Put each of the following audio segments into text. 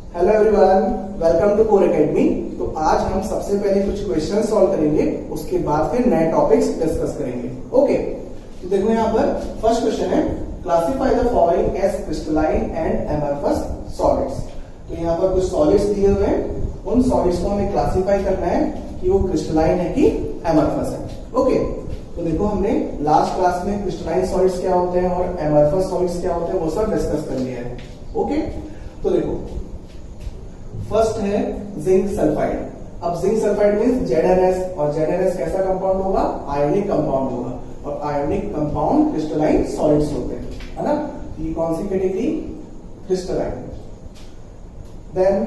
Hello everyone, welcome to core academy. तो आज हम सबसे पहले कुछ क्वेश्चन सॉल्व करेंगे, उसके बाद फिर नए टॉपिक्स डिस्कस करेंगे। ओके, तो देखो यहाँ पर फर्स्ट क्वेश्चन है, classify the following as crystalline and amorphous solids. तो यहाँ पर कुछ सॉलिड्स दिए हुए हैं, उन सॉलिड्स को हमें क्लासिफाई करना है कि वो क्रिस्टलाइन है कि एमरफस है। ओके, तो देखो हमने लास्ट क्लास में क्रिस्टलाइन सॉलिड्स क्या होते हैं और एमरफस सॉलिड्स क्या होते हैं वो सब डिस्कस कर लिया है। ओके, तो देखो फर्स्ट है जिंक सल्फाइड। अब जिंक सल्फाइड मींस ZnS, और ZnS कैसा कंपाउंड होगा? आयोनिक कंपाउंड होगा, और आयोनिक कंपाउंड क्रिस्टलाइन सॉलिड्स होते हैं, है ना। ये कौन सी category? Crystalline. Then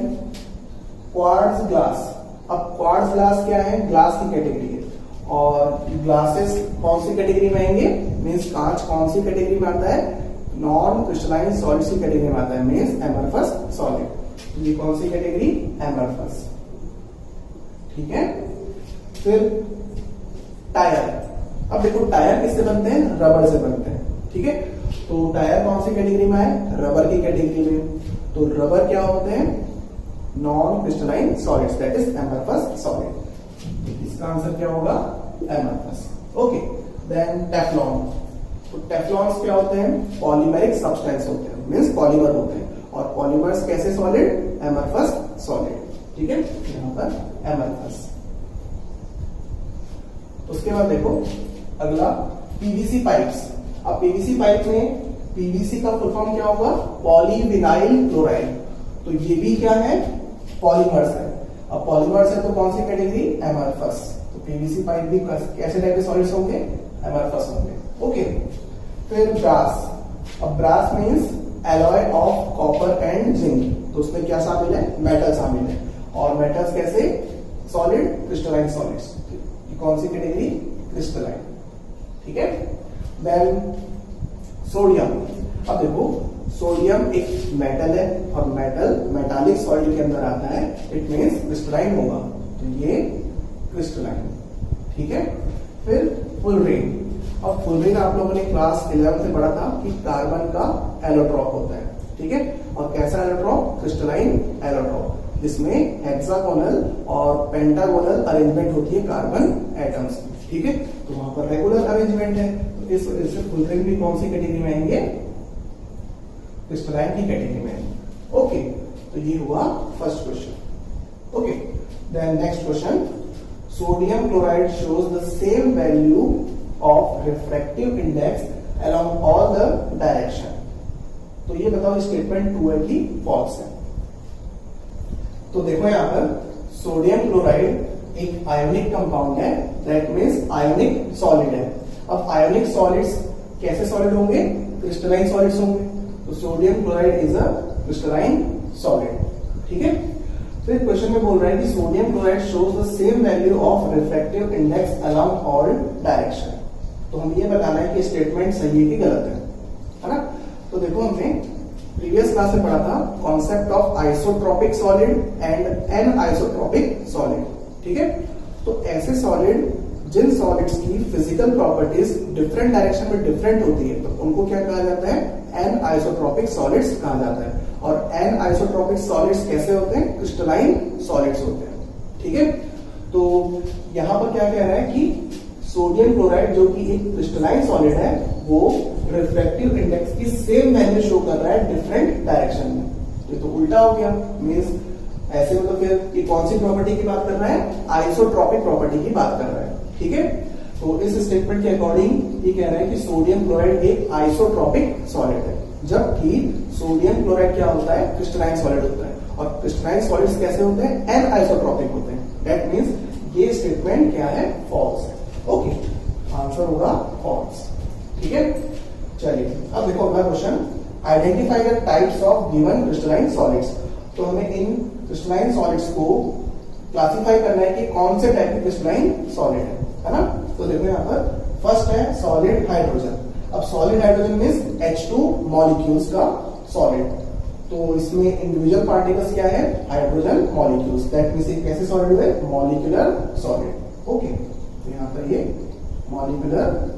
quartz glass. अब क्वार्ट्ज ग्लास क्या है? ग्लास की कैटेगरी है, और ग्लासेस कौन सी कैटेगरी में आएंगे? मींस कांच कौन सी कैटेगरी में आता है? नॉन क्रिस्टलाइन सॉलिड्स की कैटेगरी में आता है, मींस एमरफस सॉलिड। ये कौन सी कैटेगरी? एमरफस। ठीक है। फिर टायर। अब देखो टायर किससे बनते हैं? रबर से बनते हैं। ठीक है, तो टायर कौन सी कैटेगरी में है? रबर की कैटेगरी में। तो रबर क्या होते हैं? Non crystalline solids, that is amorphous solid. इसका आंसर क्या होगा? एमरफस। Okay, then Teflon. तो टेफ्लॉन्स क्या होते हैं? पॉलीमेरिक सब्सटेंस होते हैं, मींस पॉलीमर होते हैं, और पॉलीमर्स कैसे सॉलिड? Amorphous solid. ठीक है, यहां पर एमरफस। उसके बाद देखो अगला पीवीसी पाइप्स। अब पीवीसी पाइप में पीवीसी का फुल फॉर्म क्या होगा? Polyvinyl chloride. तो ये भी क्या है? पॉलीमर्स है। अब पॉलीमर्स है तो कौन सी कैटेगरी? एमरफस। तो पीवीसी पाइप भी कैसे टाइप के सॉलिड्स होंगे? एमरफस होंगे। ओके, फिर ब्रास। अब brass means alloy of copper and zinc. तो उसमें क्या शामिल है? मेटल शामिल है, और मेटल्स कैसे? Solid, crystalline solids. ये कौन सी कैटेगरी? क्रिस्टलाइन। ठीक है। Then sodium. अब देखो सोडियम एक मेटल है, और मेटल मेटालिक सॉलिड के अंदर आता है, इट मींस क्रिस्टलाइन होगा, तो ये क्रिस्टलाइन। ठीक है। फिर फुलरीन। अब फुलरीन आप लोगों ने क्लास 11 से पढ़ा था कि कार्बन का एलोट्रॉप होता है। ठीक है, और कैसा एलोट्रॉप? क्रिस्टलाइन एलोट्रॉप, जिसमें हेक्सागोनल और पेंटागोनल अरेंजमेंट होती है कार्बन एटम्स। ठीक है, तो वहां पर रेगुलर अरेंजमेंट है, तो इस वजह से फुलरीन भी कौन सी कैटेगरी में आएंगे? क्रिस्टलाइन की कैटेगरी में आएंगे। ओके, तो ये हुआ first question. Okay, then next question, sodium chloride shows the same value of refractive index along all the direction. तो ये बताओ स्टेटमेंट ट्रू है कि फॉल्स है? तो देखो यहां पर सोडियम क्लोराइड एक आयोनिक कंपाउंड है, दैट मींस आयोनिक सॉलिड है। अब आयोनिक सॉलिड्स कैसे सॉलिड होंगे? क्रिस्टलाइन सॉलिड्स होंगे, तो sodium chloride is a crystalline solid. ठीक है। फिर क्वेश्चन में बोल रहा है कि sodium chloride shows the same value of refractive index along all direction. तो हम ये बताना है कि स्टेटमेंट सही है कि गलत है ना। तो देखो हमने प्रीवियस क्लास में पढ़ा था concept of isotropic solid and anisotropic solid. ठीक है, तो ऐसे सॉलिड जिन सॉलिड्स की फिजिकल प्रॉपर्टीज डिफरेंट डायरेक्शन में डिफरेंट होती है, तो उनको क्या कहा जाता है? एन आइसोट्रोपिक सॉलिड्स कहा जाता है। और एन आइसोट्रोपिक सॉलिड्स कैसे होते हैं? क्रिस्टलाइन सॉलिड्स होते हैं। ठीक है, तो यहां पर क्या कह रहा है कि सोडियम क्लोराइड जो कि एक क्रिस्टलाइन सॉलिड है, वो रिफ्रैक्टिव इंडेक्स की सेम वैल्यू शो कर रहा है डिफरेंट डायरेक्शन में। ये तो उल्टा हो गया, मींस ऐसे में तो फिर ये कौन सी प्रॉपर्टी की बात कर रहा है? आइसोट्रोपिक प्रॉपर्टी की बात कर रहा है। ठीक है, तो इस स्टेटमेंट के अकॉर्डिंग ये कह रहा है कि सोडियम क्लोराइड एक आइसोट्रोपिक सॉलिड है, जबकि सोडियम क्लोराइड क्या होता है? क्रिस्टलाइन सॉलिड होता है, और क्रिस्टलाइन सॉलिड्स कैसे होते हैं? एन आइसोट्रोपिक होते हैं। दैट मींस ये स्टेटमेंट क्या है? फॉल्स है। ओके, आंसर होगा फॉल्स। ठीक है, चलिए अब देखो अगला question, identify the types of given crystalline solids. तो हमें इन क्रिस्टलाइन सॉलिड्स को क्लासिफाई करना है कि कौन से टाइप की क्रिस्टलाइन सॉलिड है ना। तो देखो यहाँ पर फर्स्ट है सॉलिड हाइड्रोजन। अब solid hydrogen means H2 molecules का सॉलिड। तो इसमें इंडिविजुअल पार्टिकल्स क्या है? हाइड्रोजन मॉलिक्यूल्स, दैट मींस ये कैसे सॉलिड है? Molecular solid. ओके, तो यहां पर ये मॉलिक्यूलर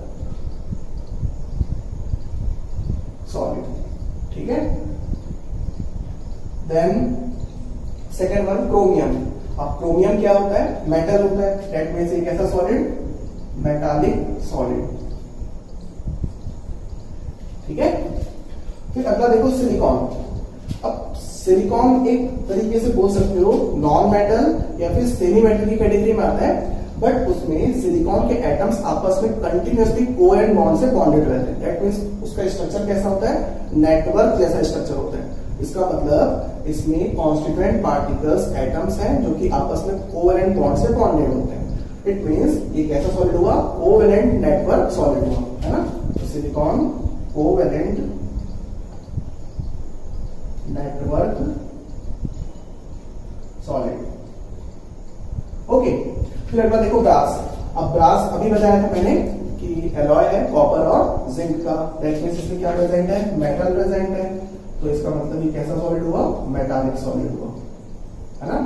सॉलिड। ठीक है, देन सेकेंड वन क्रोमियम। अब क्रोमियम क्या होता है? मेटल होता है, दैट मीन्स एक ऐसा सॉलिड, मेटालिक सॉलिड। ठीक है। फिर अगला देखो सिलिकॉन। अब सिलिकॉन एक तरीके से बोल सकते हो नॉन मेटल या फिर सेमी मेटल की कैटेगरी में आता है, बट उसमें सिलिकॉन के एटम्स आपस में कंटिन्यूअसली कोवेलेंट बॉन्ड से बॉन्डेड रहते हैं। दैट मींस उसका स्ट्रक्चर कैसा होता है? नेटवर्क जैसा स्ट्रक्चर होता है। इसका मतलब इसमें कॉन्स्टिट्यूएंट पार्टिकल्स एटम्स हैं जो कि आपस में कोवेलेंट बॉन्ड से बॉन्डेड होते हैं। इट मींस ये कैसा सॉलिड हुआ? कोवेलेंट नेटवर्क सॉलिड हुआ, है ना। तो silicon covalent network solid. Okay. फिर अगला देखो ब्रास। अब ब्रास अभी बताया था मैंने कि एलॉय है कॉपर और जिंक का, दैट मींस इसमें क्या प्रेजेंट है? मेटल प्रेजेंट है। तो इसका मतलब ये कैसा सॉलिड हुआ? मेटालिक सॉलिड हुआ, है ना।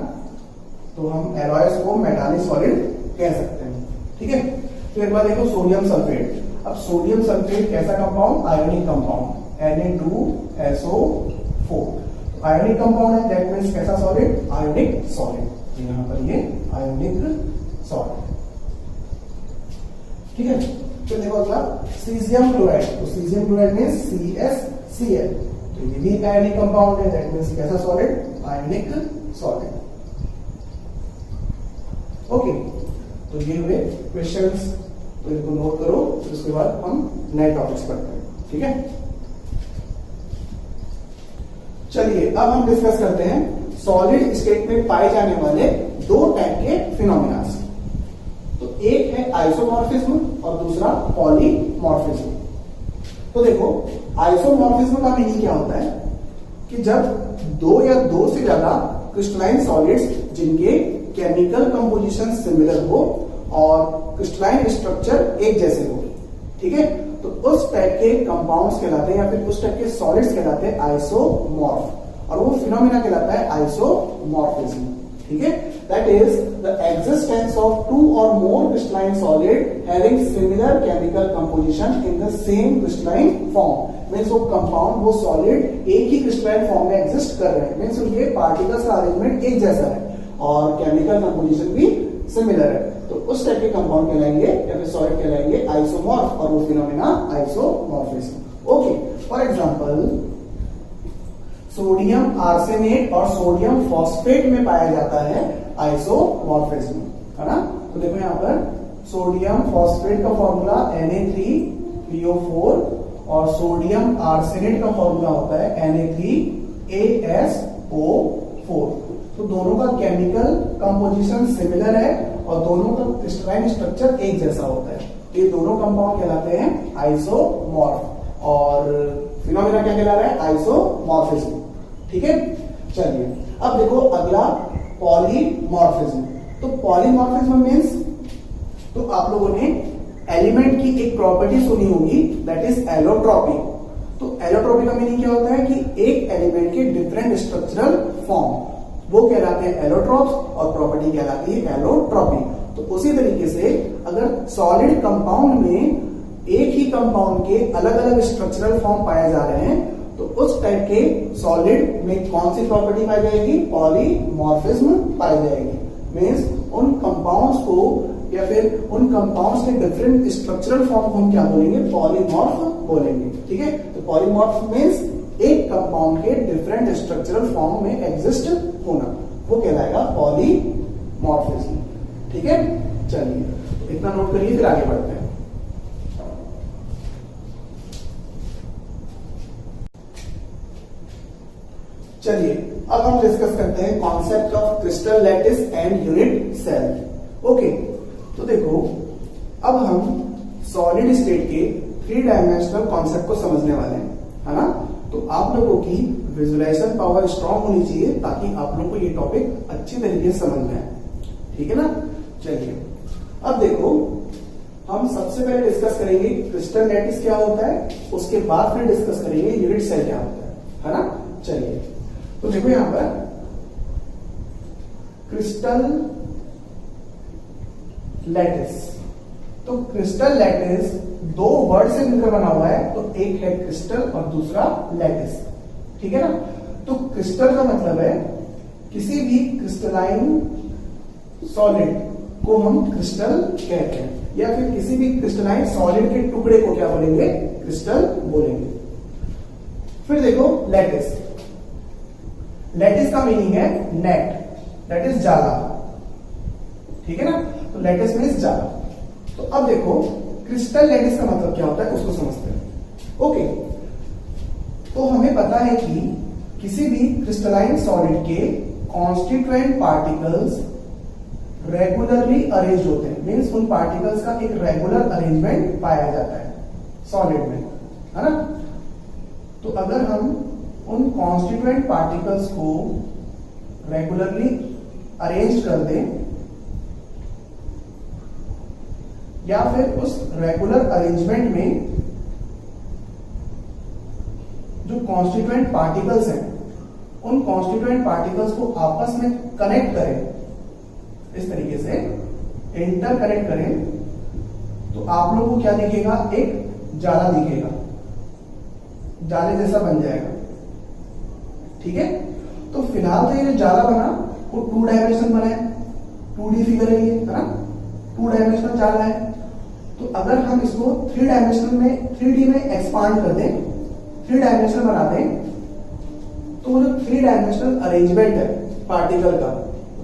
तो हम एलॉयस को मेटालिक सॉलिड कह सकते हैं। ठीक है। फिर एक बार देखो सोडियम सल्फेट। अब सोडियम सल्फेट कैसा compound? Ionic compound, Na2SO4। Ionic compound है, दैट मींस कैसा सॉलिड? Ionic solid. यहां पर ये आयोनिक सॉलिड। ठीक है। फिर देखो अगला सीजियम क्लोराइड। तो सीजियम क्लोराइड मींस CsCl। तो ये भी आयोनिक कंपाउंड है, दैट मींस कैसा सॉलिड? Ionic solid. ओके। तो ये हुए क्वेश्चंस, तो इनको नोट करो, फिर उसके बाद हम नए टॉपिक्स पढ़ते हैं। ठीक है। चलिए अब हम डिस्कस करते हैं सॉलिड स्टेट में पाए जाने वाले दो टाइप के फिनोमिना। तो एक है आइसोमॉर्फिज्म और दूसरा पॉलीमॉर्फिज्म। तो देखो आइसोमॉर्फिज्म का मीनिंग क्या होता है कि जब दो या दो से ज्यादा क्रिस्टलाइन सॉलिड्स जिनके केमिकल कंपोजिशन सिमिलर हो और क्रिस्टलाइन स्ट्रक्चर एक जैसे हो। ठीक है। तो उस टाइप के कंपाउंड्स कहलाते हैं या फिर उस टाइप के सॉलिड्स कहलाते हैं आइसोमॉर्फ, और वो फिनोमिना कहलाता है आइसोमॉर्फिज्म। ठीक है। That is the existence of two or more crystalline solid having similar chemical composition in the same crystalline form. Means वो कंपाउंड, वो सॉलिड एक ही क्रिस्टलाइन फॉर्म में एग्जिस्ट कर रहे हैं, मींस उनके पार्टिकल्स का अरेंजमेंट एक जैसा है और केमिकल कंपोजिशन भी सिमिलर है। तो उस टाइप के कंपाउंड कहलाएंगे या फिर सॉलिड कहलाएंगे आइसोमॉर्फ, और वो phenomena isomorphism. Okay. For example sodium arsenate और सोडियम फॉस्फेट में पाया जाता है आइसोमॉर्फिज्म, है ना। तो देखो यहां पर सोडियम फॉस्फेट का फॉर्मूला Na3PO4 और सोडियम आर्सेनेट का फॉर्मूला होता है Na3ASO4। तो दोनों का केमिकल कंपोजिशन सिमिलर है और दोनों का क्रिस्टलाइन स्ट्रक्चर एक जैसा होता है। ये दोनों कंपाउंड कहलाते हैं आइसोमॉर्फ, और फिनोमिना क्या कहला रहा है? आइसोमॉर्फिज्म। ठीक है। चलिए अब देखो अगला पॉलीमॉर्फिज्म। तो पॉलीमॉर्फिज्म मींस, तो आप लोगों ने एलिमेंट की एक प्रॉपर्टी सुनी होगी, दैट इज एलोट्रॉपी। तो एलोट्रॉपी का मीनिंग क्या होता है कि एक एलिमेंट के डिफरेंट स्ट्रक्चरल फॉर्म, वो कहलाते हैं एलोट्रॉप्स और प्रॉपर्टी कहलाती है एलोट्रॉपी। तो उसी तरीके से अगर सॉलिड कंपाउंड में एक ही कंपाउंड के अलग अलग स्ट्रक्चरल फॉर्म पाए जा रहे हैं, तो उस टाइप के सॉलिड में कौन सी प्रॉपर्टी पाई जाएगी? पॉलीमॉर्फिज्म पाई जाएगी। मींस उन कंपाउंड्स को या फिर उन कंपाउंड्स के डिफरेंट स्ट्रक्चरल फॉर्म को हम क्या बोलेंगे? पॉलीमॉर्फ बोलेंगे। ठीक है। तो पॉलीमॉर्फ मींस एक कंपाउंड के डिफरेंट स्ट्रक्चरल फॉर्म में एग्जिस्ट होना, वो कहलाएगा पॉलीमॉर्फिज्म। ठीक है। चलिए इतना नोट करिए, फिर आगे बढ़ते हैं। चलिए अब हम डिस्कस करते हैं concept of crystal lattice and unit cell. Okay. तो देखो अब हम सॉलिड स्टेट के 3 डायमेंशनल कॉन्सेप्ट को समझने वाले हैं, है ना। तो आप लोगों की विजुअलाइजेशन पावर स्ट्रांग होनी चाहिए ताकि आप लोगों को ये टॉपिक अच्छी तरीके से समझ में आए। ठीक है ना। चलिए अब देखो हम सबसे पहले डिस्कस करेंगे क्रिस्टल लैटिस क्या होता है, उसके बाद फिर डिस्कस करेंगे यूनिट सेल क्या होता है ना। चलिए तो देखो यहां पर क्रिस्टल लैटिस। तो क्रिस्टल लैटिस 2 वर्ड से मिलकर बना हुआ है, तो एक है क्रिस्टल और दूसरा लैटिस। ठीक है ना। तो क्रिस्टल का मतलब है किसी भी क्रिस्टलाइन सॉलिड को हम क्रिस्टल कहते हैं, या फिर किसी भी क्रिस्टलाइन सॉलिड के टुकड़े को क्या बोलेंगे, क्रिस्टल बोलेंगे। फिर देखो लैटिस। लैटिस का मीनिंग है नेट, दैट इज जाला, ठीक है ना। तो लैटिस मीन्स जाला। तो अब देखो क्रिस्टल लैटिस का मतलब क्या होता है उसको समझते हैं। ओके, तो हमें पता है कि किसी भी क्रिस्टलाइन सॉलिड के कॉन्स्टिट्यूएंट पार्टिकल्स रेगुलरली अरेंज होते हैं, मीन्स उन पार्टिकल्स का एक रेगुलर अरेंजमेंट पाया जाता है सॉलिड में, है ना। तो अगर हम उन कॉन्स्टिट्यूएंट पार्टिकल्स को रेगुलरली अरेंज कर दें, या फिर उस रेगुलर अरेंजमेंट में जो कॉन्स्टिट्यूएंट पार्टिकल्स हैं उन कॉन्स्टिट्यूएंट पार्टिकल्स को आपस में कनेक्ट करें, इस तरीके से इंटर कनेक्ट करें, तो आप लोगों को क्या दिखेगा, एक जाला दिखेगा, जाले जैसा बन जाएगा, ठीक है। तो फिलहाल तो ये जो जाला बना वो 2 डायमेंशन बना है, 2D फिगर है ये, है ना, 2 डायमेंशनल जाला है। तो अगर हम इसको 3 डायमेंशनल में 3D में एक्सपांड कर दें, 3 डायमेंशनल बना दें, तो वो जो 3 डायमेंशनल अरेंजमेंट है पार्टिकल का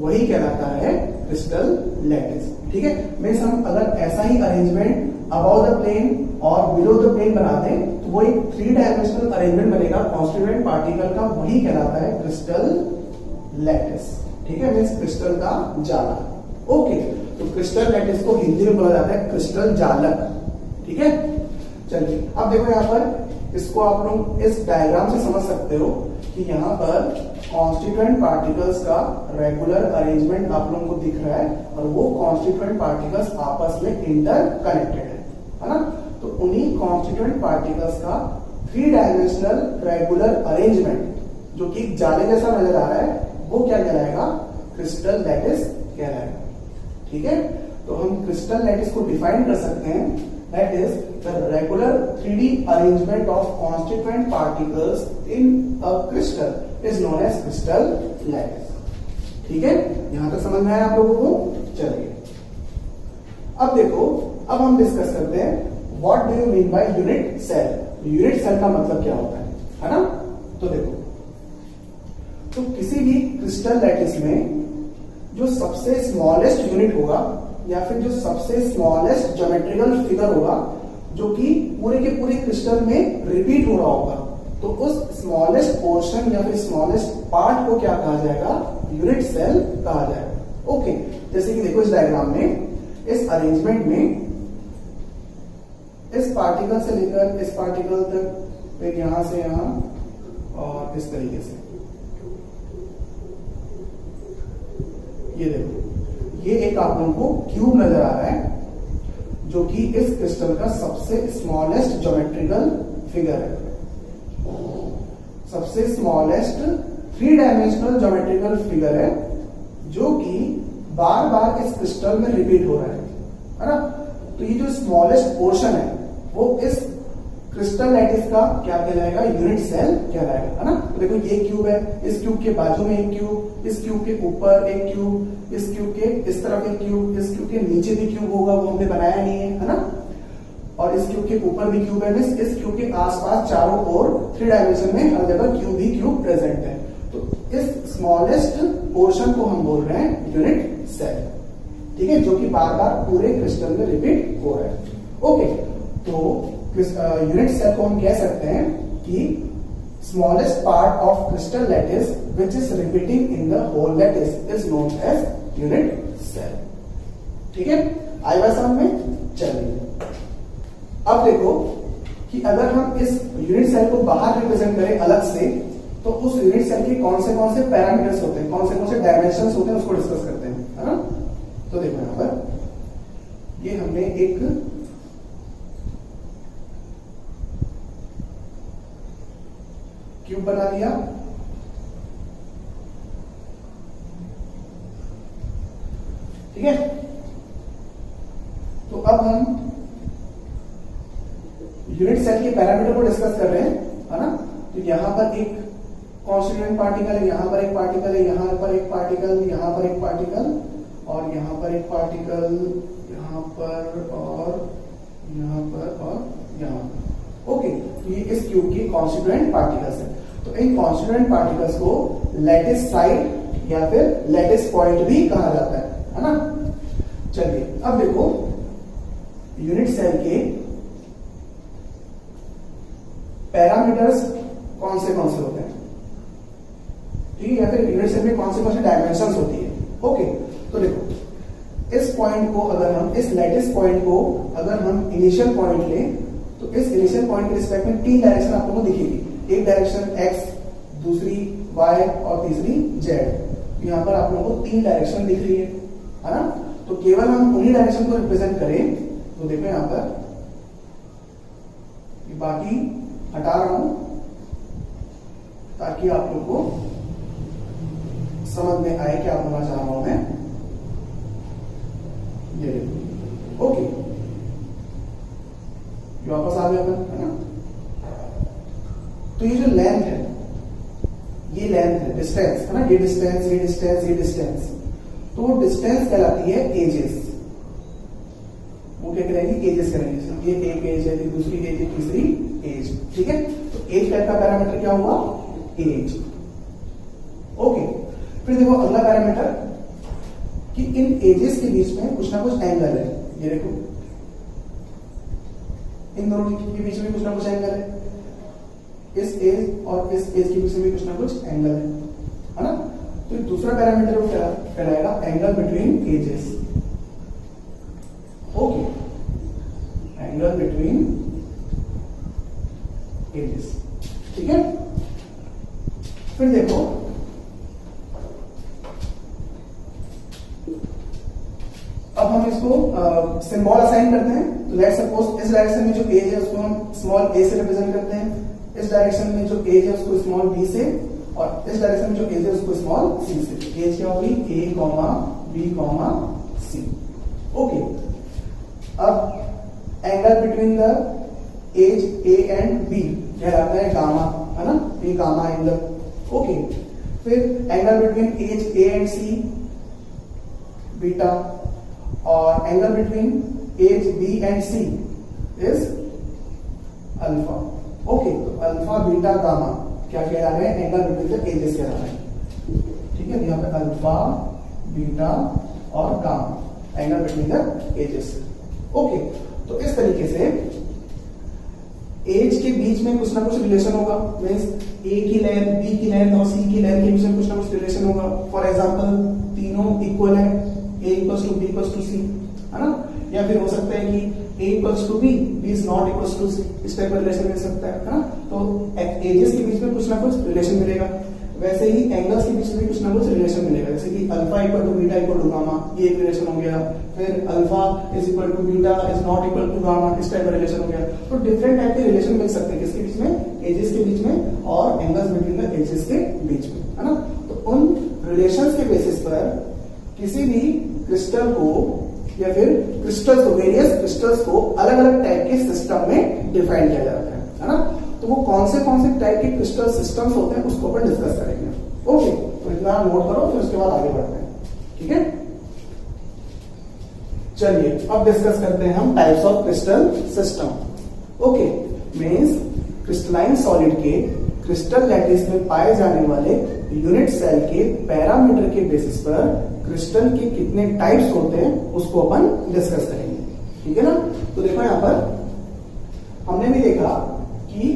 वही कहलाता है क्रिस्टल लैटिस, ठीक है। मीन्स हम अगर ऐसा ही अरेंजमेंट अबव द प्लेन और बिलो द प्लेन बना दें तो वो एक 3 डायमेंशनल अरेंजमेंट बनेगा कॉन्स्टिट्यूएंट पार्टिकल का, वही कहलाता है क्रिस्टल लैटिस, ठीक है, मीन्स क्रिस्टल का जाला। ओके, तो क्रिस्टल लैटिस को हिंदी में बोला जाता है क्रिस्टल जालक, ठीक है। चलिए अब देखो यहाँ पर इसको आप लोग इस डायग्राम से समझ सकते हो कि यहाँ पर कॉन्स्टिट्यूएंट पार्टिकल्स का रेगुलर अरेंजमेंट आप लोगों को दिख रहा है, और वो कॉन्स्टिट्यूएंट पार्टिकल्स आपस में इंटर कनेक्टेड है ना। तो उन्हीं कॉन्स्टिट्यूएंट पार्टिकल्स का 3 डायमेंशनल रेगुलर अरेंजमेंट जो कि जाले जैसा नजर आ रहा है वो क्या कहलाएगा, क्रिस्टल लैटिस कहलाएगा, ठीक है। तो हम क्रिस्टल लैटिस को डिफाइन कर सकते हैं, that is the regular 3D arrangement of constituent particles in a crystal is known as crystal lattice, ठीक है। यहां तक समझ में आया आप लोगों को। चलिए अब देखो, अब हम डिस्कस करते हैं what do you mean by unit cell. Unit cell का मतलब क्या होता है ना। तो देखो, तो किसी भी क्रिस्टल लैटिस में जो सबसे स्मॉलेस्ट यूनिट होगा या फिर जो सबसे स्मॉलेस्ट ज्योमेट्रिकल फिगर होगा जो कि पूरे के पूरे क्रिस्टल में रिपीट हो रहा होगा, तो उस स्मॉलेस्ट पोर्शन या फिर स्मॉलेस्ट पार्ट को क्या कहा जाएगा, यूनिट सेल कहा जाएगा। ओके, जैसे कि देखो इस डायग्राम में, इस अरेंजमेंट में इस पार्टिकल से लेकर इस पार्टिकल तक, फिर यहां से यहां और इस तरीके से, ये देखो, ये एक आप लोगों को क्यूब नजर आ रहा है जो कि इस क्रिस्टल का सबसे स्मॉलेस्ट ज्योमेट्रिकल फिगर है, सबसे स्मॉलेस्ट 3 डायमेंशनल ज्योमेट्रिकल फिगर है जो कि बार बार इस क्रिस्टल में रिपीट हो रहा है ना। तो ये जो स्मॉलेस्ट पोर्शन है वो इस क्रिस्टल लैटिस का क्या कहलाएगा, यूनिट सेल कहलाएगा, है ना। तो देखो ये क्यूब है, इस क्यूब के बाजू में एक क्यूब, इस क्यूब के ऊपर एक क्यूब, इस क्यूब के इस तरफ एक क्यूब, इस क्यूब के नीचे भी क्यूब होगा, वो हमने बनाया नहीं है ना। और इस क्यूब के ऊपर भी क्यूब है, इस क्यूब के आसपास चारों ओर 3 डायमेंशन में हर जगह क्यूब ही क्यूब प्रेजेंट है। तो इस स्मॉलेस्ट पोर्शन को हम बोल रहे हैं यूनिट सेल, ठीक है, जो कि बार बार पूरे क्रिस्टल में रिपीट हो रहा है। ओके, तो यूनिट सेल को हम कह सकते हैं कि smallest part of crystal lattice which is repeating in the whole lattice is known as unit cell, ठीक है। आई बात समझ में। चलिए अब देखो कि अगर हम इस यूनिट सेल को बाहर रिप्रेजेंट करें अलग से, तो उस यूनिट सेल के कौन से पैरामीटर्स होते हैं, कौन से डायमेंशंस होते हैं, उसको डिस्कस करते हैं, है ना। तो देखो यहां पर ये हमने एक क्यूब बना लिया, ठीक है। तो अब हम यूनिट सेल के पैरामीटर को डिस्कस कर रहे हैं, है ना। तो यहां पर एक कॉन्स्टिट्यूएंट पार्टिकल है, यहाँ पर एक पार्टिकल है, यहाँ पर एक पार्टिकल, यहाँ पर एक पार्टिकल और यहाँ पर एक पार्टिकल, यहाँ पर और यहाँ पर और यहाँ पर। ओके, तो ये इस क्यूब की कॉन्स्टिट्यूएंट पार्टिकल्स है। तो इन कॉन्स्टिट्यूएंट पार्टिकल्स को लैटिस साइट या फिर लैटिस पॉइंट भी कहा जाता है ना। चलिए अब देखो यूनिट सेल के पैरामीटर्स कौन से होते हैं, ठीक है, या फिर यूनिट सेल में कौन से डायमेंशंस होती है। ओके, तो देखो इस पॉइंट को अगर हम, इस लैटिस पॉइंट को अगर हम इनिशियल पॉइंट लें तो इस इनिशियल पॉइंट के रिस्पेक्ट में 3 डायरेक्शन आप लोगों को दिखेगी। एक डायरेक्शन x, दूसरी y और तीसरी z। यहाँ पर आप लोगों को 3 डायरेक्शन दिख रही है ना। तो केवल हम उन्हीं डायरेक्शन को रिप्रेजेंट करें तो देखो यहाँ पर बाकी हटा रहा हूं ताकि आप लोग को समझ में आए क्या बोलना चाह रहा हूं मैं। ये देखो, ओके, ये वापस आ गया है ना। तो ये जो लेंथ है, ये लेंथ है, डिस्टेंस है ना, ये डिस्टेंस, ये डिस्टेंस, ये डिस्टेंस। तो वो डिस्टेंस कहलाती है एजेस। वो क्या करेंगे, एजेस करेंगे। ये एक एज है, दूसरी एज है, तीसरी एज, ठीक है। तो एज टाइप का पैरामीटर क्या हुआ, एज। ओके, फिर देखो अगला पैरामीटर कि इन एजेस के बीच में कुछ ना कुछ एंगल है। ये देखो इन दोनों के बीच में कुछ ना कुछ एंगल है, इस एज और इस एज के बीच में कुछ ना कुछ एंगल है ना। तो दूसरा पैरामीटर वो कहलाएगा angle between axes. Okay, angle between axes, ठीक है। फिर देखो अब हम इसको सिंबल असाइन करते हैं। तो लेट्स सपोज इस डायरेक्शन में जो एज है उसको हम स्मॉल ए से रिप्रेजेंट करते हैं, इस डायरेक्शन में जो एज है उसको स्मॉल बी से, और इस डायरेक्शन में जो एज है उसको स्मॉल सी से। एज क्या होगी, a comma b comma c. Okay, अब angle between the edge a and b कहलाता है गामा, है ना, ये गामा एंगल। ओके, फिर angle between edge a and c beta, और angle between edge b and c is alpha. Okay, तो alpha beta gamma क्या कह रहा है, एंगल बिटवीन द एजेस कह रहा है, ठीक है। यहाँ पे अल्फा बीटा और gamma angle between the axes. Okay, तो इस तरीके से एज के बीच में कुछ ना कुछ रिलेशन होगा, मींस ए की लेंथ, बी की लेंथ और सी की लेंथ के बीच में कुछ ना कुछ रिलेशन होगा। फॉर एग्जांपल तीनों इक्वल है, a equals to b equals to c, है ना। या फिर हो सकता है कि a equals to b, b is not equals to c, इस टाइप का रिलेशन मिल सकता है ना। तो एजेस के बीच में कुछ ना कुछ रिलेशन मिलेगा। वैसे ही एंगल्स के बीच में कुछ ना कुछ रिलेशन मिलेगा, जैसे कि alpha equal to beta equal to gamma, ये एक रिलेशन हो गया। फिर alpha is equal to beta is not equal to gamma, इस टाइप का रिलेशन हो गया। तो डिफरेंट टाइप के रिलेशन मिल सकते हैं किसके बीच में, एजेस के बीच में और एंगल्स बिटवीन द एजेस के बीच में, है ना। तो उन रिलेशंस के बेसिस पर किसी भी क्रिस्टल को या फिर क्रिस्टल्स को, वेरियस क्रिस्टल्स को अलग अलग टाइप के सिस्टम में डिफाइन किया जाता है ना। तो वो कौन से टाइप के क्रिस्टल सिस्टम्स होते हैं उसको अपन डिस्कस करेंगे। ओके, तो इतना नोट करो, फिर उसके बाद आगे बढ़ते हैं, ठीक है। चलिए अब डिस्कस करते हैं हम types of crystal system. Okay, means crystalline solid के क्रिस्टल लैटिस में पाए जाने वाले यूनिट सेल के पैरामीटर के बेसिस पर क्रिस्टल के कितने टाइप्स होते हैं उसको अपन डिस्कस करेंगे, ठीक है ना। तो देखो यहां पर हमने भी देखा कि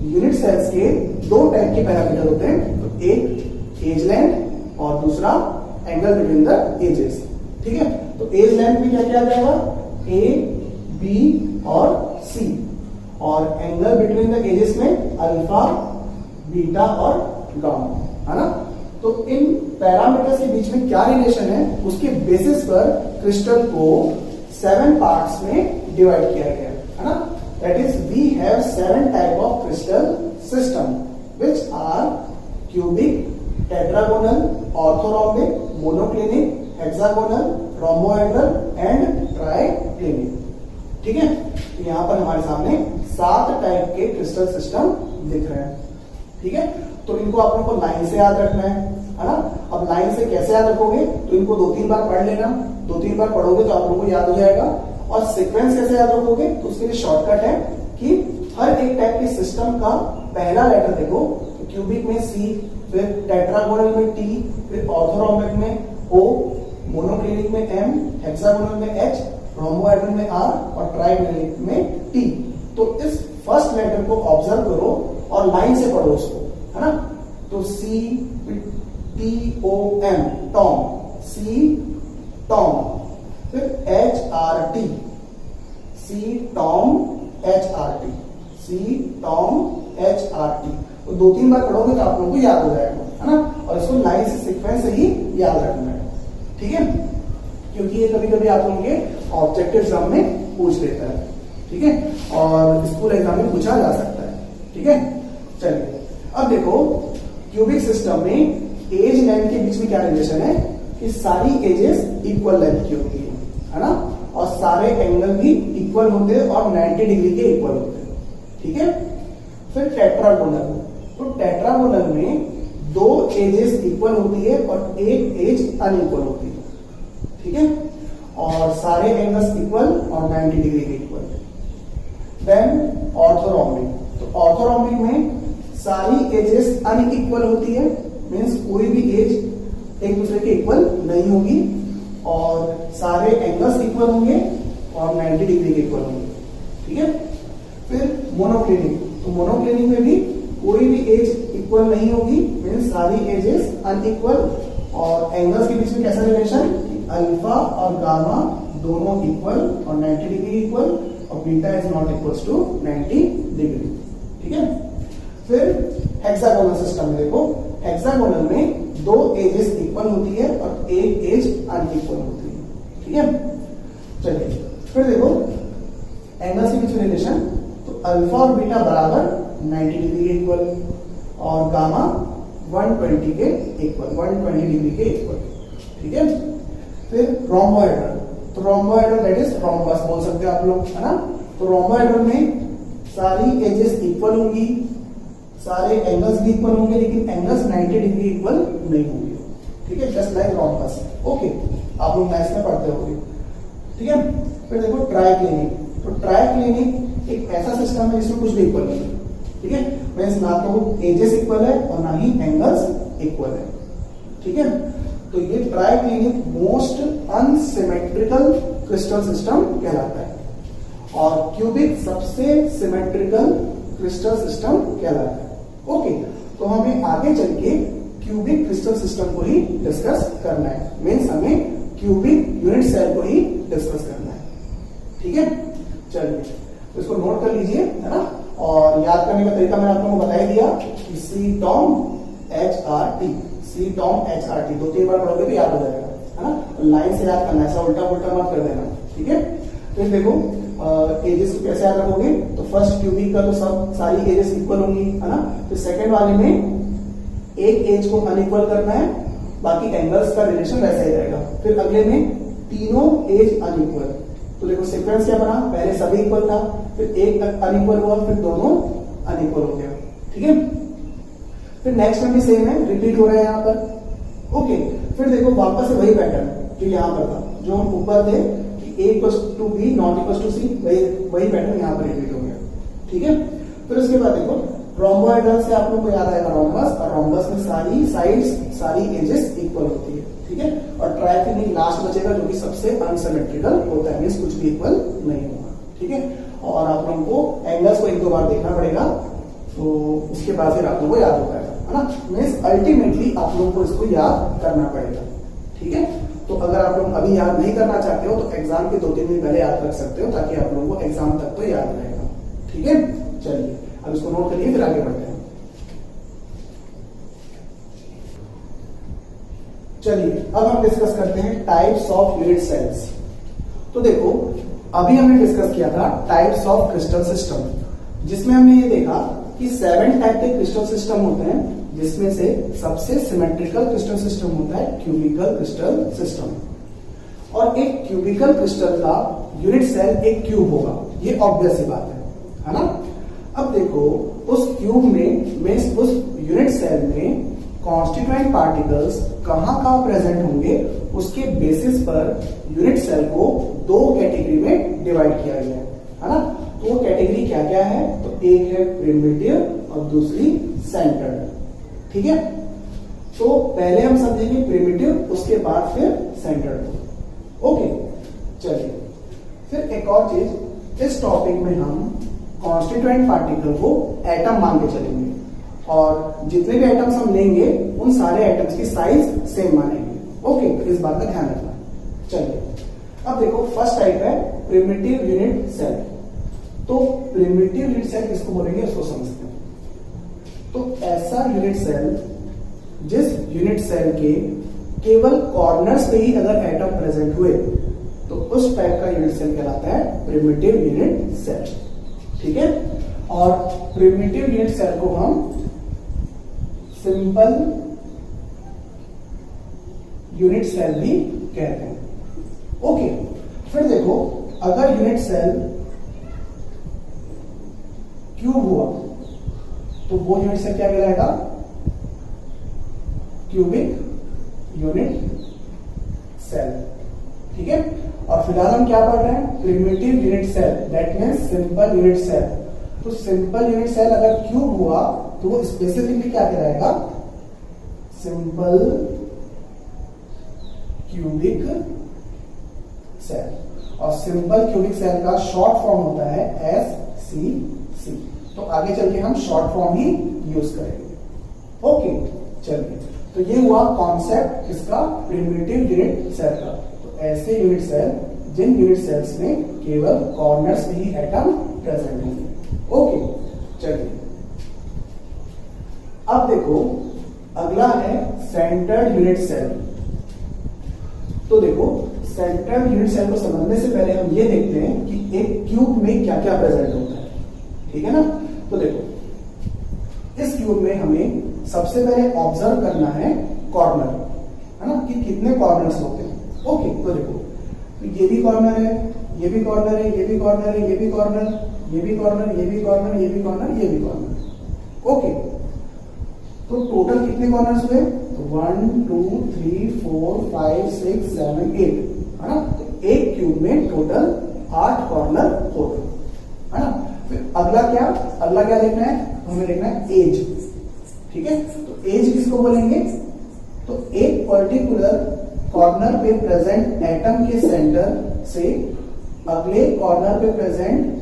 यूनिट सेल्स के 2 टाइप के पैरामीटर होते हैं। तो एक एज लेंथ और दूसरा एंगल बिटवीन द एजेस, ठीक है। तो एज लेंथ में क्या किया जाएगा, ए बी और सी, और एंगल बिटवीन द एजेस में अल्फा बीटा और गामा, है ना। तो इन पैरामीटर्स के बीच में क्या रिलेशन है उसके बेसिस पर क्रिस्टल को 7 पार्ट्स में डिवाइड किया गया है ना। That is we have 7 type of crystal system which are cubic, tetragonal, orthorhombic, monoclinic, hexagonal, rhombohedral and triclinic, ठीक है। यहां पर हमारे सामने 7 टाइप के क्रिस्टल सिस्टम दिख रहे हैं, ठीक है। तो इनको आप लोगों को लाइन से याद रखना है ना। अब लाइन से कैसे याद रखोगे, तो इनको 2-3 बार पढ़ लेना, 2-3 बार पढ़ोगे तो आप लोगों को याद हो जाएगा। और सीक्वेंस कैसे याद रखोगे, तो उसके लिए शॉर्टकट है कि हर एक टाइप के सिस्टम का पहला लेटर देखो, तो क्यूबिक में सी, फिर टेट्रागोनल में टी, फिर ऑर्थोरोम्बिक में ओ, मोनोक्लिनिक में एम, हेक्सागोनल में एच, रोम्बोहेड्रल में आर और ट्राइगोनल में टी। तो इस फर्स्ट लेटर को ऑब्जर्व करो और लाइन से पढ़ो उसको, है ना। तो C T O M, Tom, C Tom, फिर H R T, C Tom H R T, C Tom H R T. तो 2-3 बार पढ़ोगे तो आप लोगों को याद हो जाएगा, है ना। और इसको लाइन से सीक्वेंस से ही याद रखना है, ठीक है, क्योंकि ये कभी कभी आप लोगों के ऑब्जेक्टिव एग्जाम में पूछ लेता है, ठीक है, और स्कूल एग्जाम में पूछा जा सकता है, ठीक है। चलिए अब देखो क्यूबिक सिस्टम में एज लेंथ के बीच में क्या रिलेशन है कि सारी एजेस इक्वल लेंथ की होती है ना, और सारे एंगल भी इक्वल होते हैं और 90 डिग्री के इक्वल होते हैं, ठीक है। फिर टेट्रागोनल, तो टेट्रागोनल में 2 एजेस इक्वल होती है और एक एज अनइक्वल होती है, ठीक है, और सारे एंगल्स इक्वल और 90 डिग्री के इक्वल। देन ऑर्थोरोम्बिक, तो ऑर्थोरोम्बिक में सारी एजेस अनइक्वल होती है, मींस कोई भी एज एक दूसरे के इक्वल नहीं होगी और सारे एंगल्स इक्वल होंगे और 90 डिग्री के इक्वल होंगे, ठीक है। फिर मोनोक्लिनिक, तो मोनोक्लिनिक में भी कोई भी एज इक्वल नहीं होगी, मींस सारी एजेस अनइक्वल और एंगल्स के बीच में कैसा रिलेशन, अल्फा और गामा दोनों इक्वल और 90 डिग्री इक्वल और beta is not equals to 90 degree, ठीक है। फिर हेक्सागोनल सिस्टम में देखो, हेक्सागोनल में 2 एजेस इक्वल होती है और एक एज अनइक्वल होती है, ठीक है। चलिए फिर देखो एंगल्स के बीच में रिलेशन, तो अल्फा और बीटा बराबर 90 डिग्री के इक्वल और गामा 120 के इक्वल, 120 डिग्री के इक्वल, ठीक है। फिर रोम्बोहेड्रल, तो रोम्बोहेड्रल दैट इज रोम्बस बोल सकते हैं आप लोग, है ना। तो रोम्बोहेड्रल में सारी एजेस इक्वल होंगी, सारे एंगल्स भी इक्वल होंगे, लेकिन एंगल्स 90 डिग्री इक्वल नहीं होंगे, ठीक है, जस्ट लाइक रोम्बस, ओके, आप लोग मैथ्स में पढ़ते होंगे, ठीक है। फिर देखो ट्राइक्लिनिक, तो ट्राइक्लिनिक एक ऐसा सिस्टम है जिसमें कुछ भी इक्वल नहीं है, ठीक है, मींस ना तो एजेस इक्वल है और ना ही एंगल्स इक्वल है, ठीक है। तो ये triclinic most unsymmetrical crystal system कहलाता है और क्यूबिक सबसे सिमेट्रिकल क्रिस्टल सिस्टम कहलाता है, ओके। तो हमें आगे चल के क्यूबिक क्रिस्टल सिस्टम को ही डिस्कस करना है, मींस हमें क्यूबिक यूनिट सेल को ही डिस्कस करना है, ठीक है। चलिए तो इसको नोट कर लीजिए, है ना, और याद करने का तरीका मैंने आप लोगों को बता ही दिया कि सी Tom H R T, C Tom H R T 2-3 बार पढ़ोगे तो याद हो जाएगा, है ना। लाइन से याद करना है, ऐसा उल्टा पुल्टा मत कर देना, ठीक है। फिर देखो एजेस को कैसे याद रखोगे, तो फर्स्ट क्यूबिक का तो सब सारी एजेस इक्वल होंगी, है ना। फिर सेकंड वाले में एक एज को अनइक्वल करना है, बाकी एंगल्स का रिलेशन वैसा ही रहेगा। फिर अगले में तीनों एज अनइक्वल, तो देखो सीक्वेंस क्या बना, पहले सभी इक्वल था, फिर एक अनइक्वल हुआ, फिर दोनों अनइक्वल हो गया, ठीक है। फिर नेक्स्ट में भी सेम है, रिपीट हो रहा है यहाँ पर, ओके। फिर देखो वापस से वही पैटर्न जो यहाँ पर था, जो हम ऊपर थे कि a equals to b not equals to c, वही पैटर्न यहाँ पर रिपीट हो गया, ठीक है। फिर उसके बाद देखो रोम्बोहेड्रल से आप लोग को याद आएगा रोम्बस, और रोम्बस में सारी साइड्स सारी एजेस इक्वल होती है, ठीक है। और ट्राइक्लिनिक लास्ट बचेगा जो कि सबसे अनसिमेट्रिकल होता है, मींस कुछ भी इक्वल नहीं होगा, ठीक है। और आप लोगों को एंगल्स को 1-2 बार देखना पड़ेगा, तो उसके बाद फिर आप लोगों को याद हो पाएगा, है ना। मींस अल्टीमेटली आप लोगों को इसको याद करना पड़ेगा, ठीक है। तो अगर आप लोग अभी याद नहीं करना चाहते हो तो एग्जाम के 2-3 दिन पहले याद रख सकते हो, ताकि आप लोगों को एग्जाम तक तो याद रहेगा, ठीक है। चलिए अब इसको नोट करिए, फिर आगे बढ़ते हैं। चलिए अब हम डिस्कस करते हैं टाइप्स ऑफ यूनिट सेल्स। तो देखो अभी हमने डिस्कस किया था टाइप्स ऑफ क्रिस्टल सिस्टम, जिसमें हमने ये देखा कि 7 टाइप के क्रिस्टल सिस्टम होते हैं, जिसमें से सबसे सिमेट्रिकल क्रिस्टल सिस्टम होता है क्यूबिकल क्रिस्टल सिस्टम। और एक क्यूबिकल क्रिस्टल का यूनिट सेल एक क्यूब होगा, ये ऑब्वियस ही बात है ना। अब देखो उस क्यूब में मीन्स उस यूनिट सेल में कॉन्स्टिट्यूएंट पार्टिकल्स कहाँ कहाँ प्रेजेंट होंगे उसके बेसिस पर यूनिट सेल को दो कैटेगरी में डिवाइड किया गया है ना। तो वो कैटेगरी क्या क्या है, तो एक है प्रिमिटिव और दूसरी सेंटर्ड। ठीक है, तो पहले हम समझेंगे प्रिमिटिव, उसके बाद फिर सेंटर्ड। ओके, चलिए फिर एक और चीज, इस टॉपिक में हम कॉन्स्टिट्यूएंट पार्टिकल को एटम मान के चलेंगे और जितने भी एटम्स हम लेंगे उन सारे एटम्स की साइज सेम मानेंगे। ओके, तो इस बात का ध्यान रखना। चलिए अब देखो, फर्स्ट टाइप है प्रिमिटिव यूनिट सेल। तो प्रिमिटिव यूनिट सेल किसको बोलेंगे उसको समझते हैं। तो ऐसा यूनिट सेल जिस यूनिट सेल के केवल कॉर्नर्स पे ही अगर एटम प्रेजेंट हुए तो उस टाइप का यूनिट सेल कहलाता है प्रिमिटिव यूनिट सेल। ठीक है, और प्रिमिटिव यूनिट सेल को हम सिंपल यूनिट सेल भी कहते हैं। ओके, फिर देखो, अगर यूनिट सेल क्यूब हुआ तो वो यूनिट सेल क्या कहलाएगा, क्यूबिक यूनिट सेल। ठीक है, और फिलहाल हम क्या पढ़ रहे हैं, primitive unit cell, that means simple unit cell. तो सिंपल यूनिट सेल अगर क्यूब हुआ तो वो स्पेसिफिकली क्या कहलाएगा, सिंपल क्यूबिक सेल। और सिंपल क्यूबिक सेल का शॉर्ट फॉर्म होता है SCC। तो आगे चल के हम शॉर्ट फॉर्म ही यूज करेंगे। ओके, चलिए, तो ये हुआ कॉन्सेप्ट किसका, प्रिमिटिव यूनिट सेल का। तो ऐसे यूनिट सेल जिन यूनिट सेल्स में केवल कॉर्नर्स में ही एटम प्रेजेंट होंगे। ओके, चलिए अब देखो, अगला है सेंटर्ड यूनिट सेल। तो देखो, सेंटर्ड यूनिट सेल को समझने से पहले हम ये देखते हैं कि एक क्यूब में क्या क्या प्रेजेंट होता है। ठीक है ना, तो देखो, इस क्यूब में हमें सबसे पहले ऑब्जर्व करना है कॉर्नर, है ना, कि कितने कॉर्नर्स होते हैं। ओके, तो देखो, तो ये भी कॉर्नर है, ये भी कॉर्नर है, ये भी कॉर्नर है, ये भी कॉर्नर, ये भी कॉर्नर, ये भी कॉर्नर, ये भी कॉर्नर, ये भी कॉर्नर। ओके, तो टोटल कितने कॉर्नर्स हुए, तो 1 2 3 4 5 6 7 8, है ना। तो एक क्यूब में टोटल 8 कॉर्नर होते हैं, है ना। फिर अगला क्या देखना है, हमें देखना है एज। ठीक है, तो एज किसको बोलेंगे, तो एक पर्टिकुलर कॉर्नर पे प्रेजेंट एटम के सेंटर से अगले कॉर्नर पे प्रेजेंट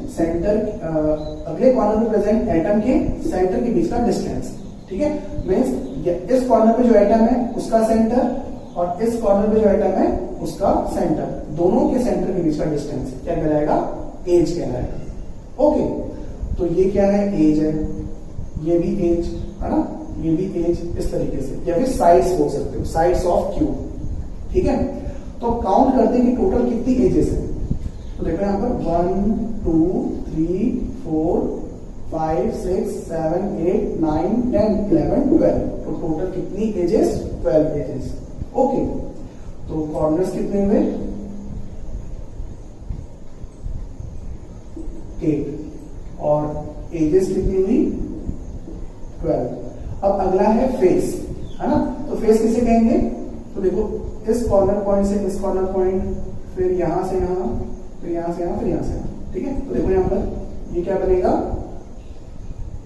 एटम के सेंटर के बीच का डिस्टेंस। ठीक है, मीन्स इस कॉर्नर पे जो एटम है उसका सेंटर और इस कॉर्नर पे जो एटम है उसका सेंटर, दोनों के सेंटर के बीच का डिस्टेंस क्या कहलाएगा, एज कहलाएगा। ओके, तो ये क्या है, एज है, ये भी एज है ना, ये भी एज, इस तरीके से, या फिर साइड्स बोल सकते हो, साइड्स ऑफ क्यूब। ठीक है, तो काउंट करते हैं कि टोटल कितनी एजेस है। तो देखो यहाँ पर 1 2 3 4 5 6 7 8 9 10 11 12, तो टोटल कितनी एजेस, 12 एजेस। ओके, तो कॉर्नर्स कितने हुए, 8, और एजेस कितनी हुई, 12। अब अगला है फेस, है ना। तो फेस किसे कहेंगे, तो देखो, इस कॉर्नर पॉइंट से इस कॉर्नर पॉइंट, फिर यहां से यहां, फिर यहां से यहां, फिर यहां से यहां। ठीक है, तो देखो यहाँ पर ये क्या बनेगा,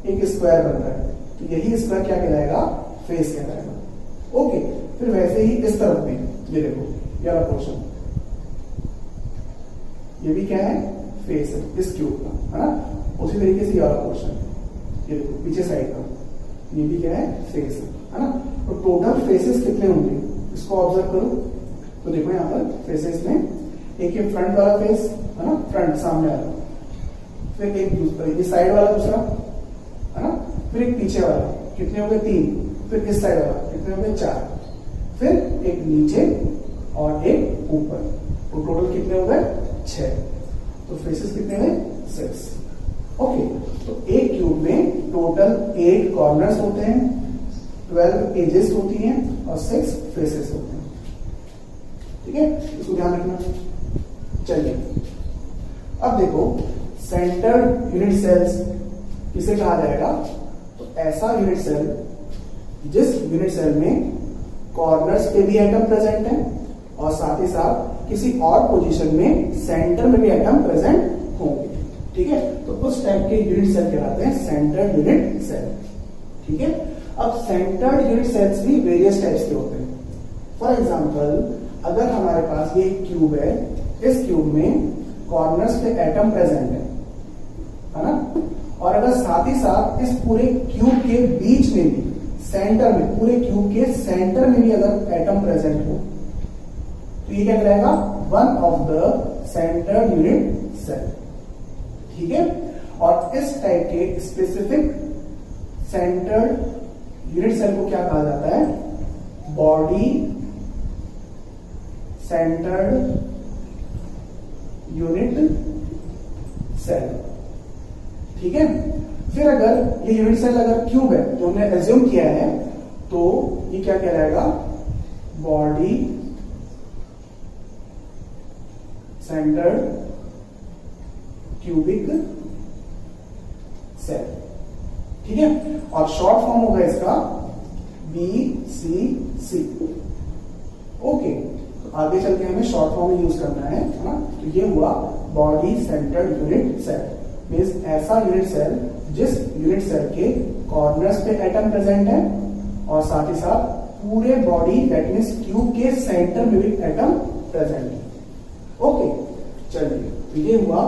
एक स्क्वायर बन रहा है, तो यही स्क्वायर क्या कहलाएगा, फेस कहलाएगा। ओके, फिर वैसे ही इस तरफ भी, ये देखो, ये वाला पोर्शन, ये भी क्या है, फेस है इस क्यूब का, है ना। उसी तरीके से ये वाला पोर्शन, ये देखो पीछे साइड का, ये भी क्या है, फेस है ना। तो टोटल फेसेस कितने होंगे, इसको ऑब्जर्व करो। तो देखो यहाँ पर फेसेस में एक ये फ्रंट वाला फेस, है ना, फ्रंट सामने वाला, फिर एक दूसरा, ये साइड वाला दूसरा, है ना, फिर एक पीछे वाला, कितने हो गए, 3, फिर इस साइड वाला कितने हो गए, 4, फिर एक नीचे और एक ऊपर, तो टोटल कितने हो गए, 6। तो फेसेस कितने हुए, 6। ओके, तो एक क्यूब में टोटल 8 कॉर्नर्स होते हैं, 12 एजेस होती हैं और 6 फेसेस होते हैं। ठीक है, इसको ध्यान रखना। चलिए अब देखो, सेंटर्ड यूनिट सेल्स किसे कहा जाएगा? तो ऐसा यूनिट सेल जिस यूनिट सेल में कॉर्नर्स पे भी एटम प्रेजेंट है और साथ ही साथ किसी और पोजीशन में सेंटर में भी एटम प्रेजेंट होंगे। ठीक है, तो उस टाइप के यूनिट सेल कहलाते हैं सेंटर्ड यूनिट सेल। ठीक है, अब सेंटर्ड यूनिट सेल्स भी वेरियस टाइप्स के होते हैं। फॉर एग्जांपल, अगर हमारे पास ये क्यूब है, इस क्यूब में कॉर्नर्स पे एटम प्रेजेंट है ना, और अगर साथ ही साथ इस पूरे क्यूब के बीच में भी, सेंटर में, पूरे क्यूब के सेंटर में भी अगर एटम प्रेजेंट हो, तो ये क्या कहलाएगा? One of the centred unit cell. ठीक है, और इस टाइप के स्पेसिफिक सेंटर्ड यूनिट सेल को क्या कहा जाता है? Body centred unit cell. ठीक है, फिर अगर ये यूनिट सेल अगर क्यूब है, तो हमने एज्यूम किया है, तो ये क्या कहलाएगा? Body centred cubic cell. ठीक है, और शॉर्ट फॉर्म होगा इसका BCC। ओके, तो आगे चल के हमें शॉर्ट फॉर्म यूज करना है ना। तो ये हुआ body centred unit cell, means ऐसा यूनिट सेल जिस यूनिट सेल के कॉर्नर्स पे एटम प्रेजेंट है और साथ ही साथ पूरे बॉडी दैट मींस क्यूब के सेंटर में भी एटम प्रेजेंट है। ओके, चलिए, तो ये हुआ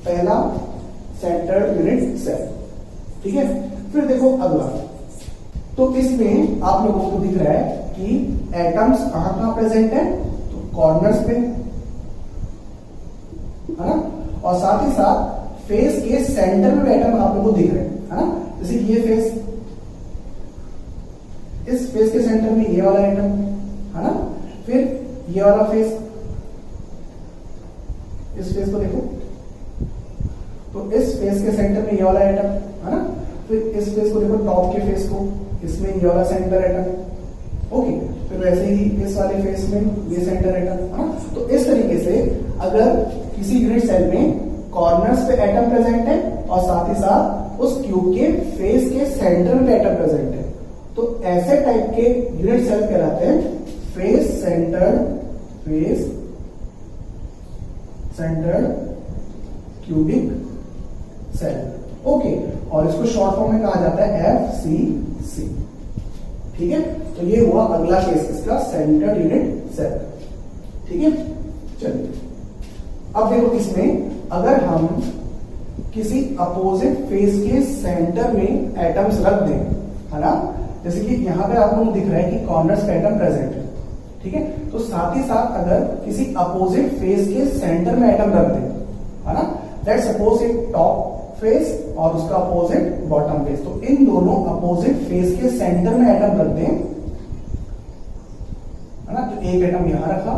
पहला सेंटर्ड यूनिट सेल। ठीक है, फिर देखो अगला। तो इसमें आप लोगों को दिख रहा है कि एटम्स कहां प्रेजेंट है? तो कॉर्नर्स पे, है ना, और साथ ही साथ फेस के सेंटर में एटम आप लोगों को दिख रहे हैं, है ना। जैसे ये फेस, इस फेस के सेंटर में ये वाला एटम, है ना। फिर ये वाला फेस, इस फेस को देखो, तो इस फेस के सेंटर में ये वाला एटम, है ना। फिर इस फेस को देखो, टॉप के फेस को, इसमें ये वाला सेंटर एटम। ओके, फिर वैसे ही इस वाले फेस में ये सेंटर एटम, है ना। तो इस तरीके से अगर किसी यूनिट सेल में कॉर्नर्स पे एटम प्रेजेंट है और साथ ही साथ उस क्यूब के फेस के सेंटर में एटम प्रेजेंट है, तो ऐसे टाइप के यूनिट सेल कहलाते हैं face centred cubic cell. Okay, और इसको शॉर्ट फॉर्म में कहा जाता है FCC। ठीक है, तो ये हुआ अगला केस इसका, सेंटर्ड यूनिट सेल। ठीक है, चलिए अब देखो, इसमें अगर हम किसी अपोजिट फेस के सेंटर में एटम्स रख दें, है ना, जैसे कि यहां पे आप लोगों को दिख रहा है कि कॉर्नर्स पे एटम प्रेजेंट है। ठीक है, तो साथ ही साथ अगर किसी अपोजिट फेस के सेंटर में एटम रख दें, है ना, लेट्स सपोज एक टॉप फेस और उसका अपोजिट बॉटम फेस, तो इन दोनों अपोजिट फेस के सेंटर में एटम रख दें, है ना। तो एक एटम यहां रखा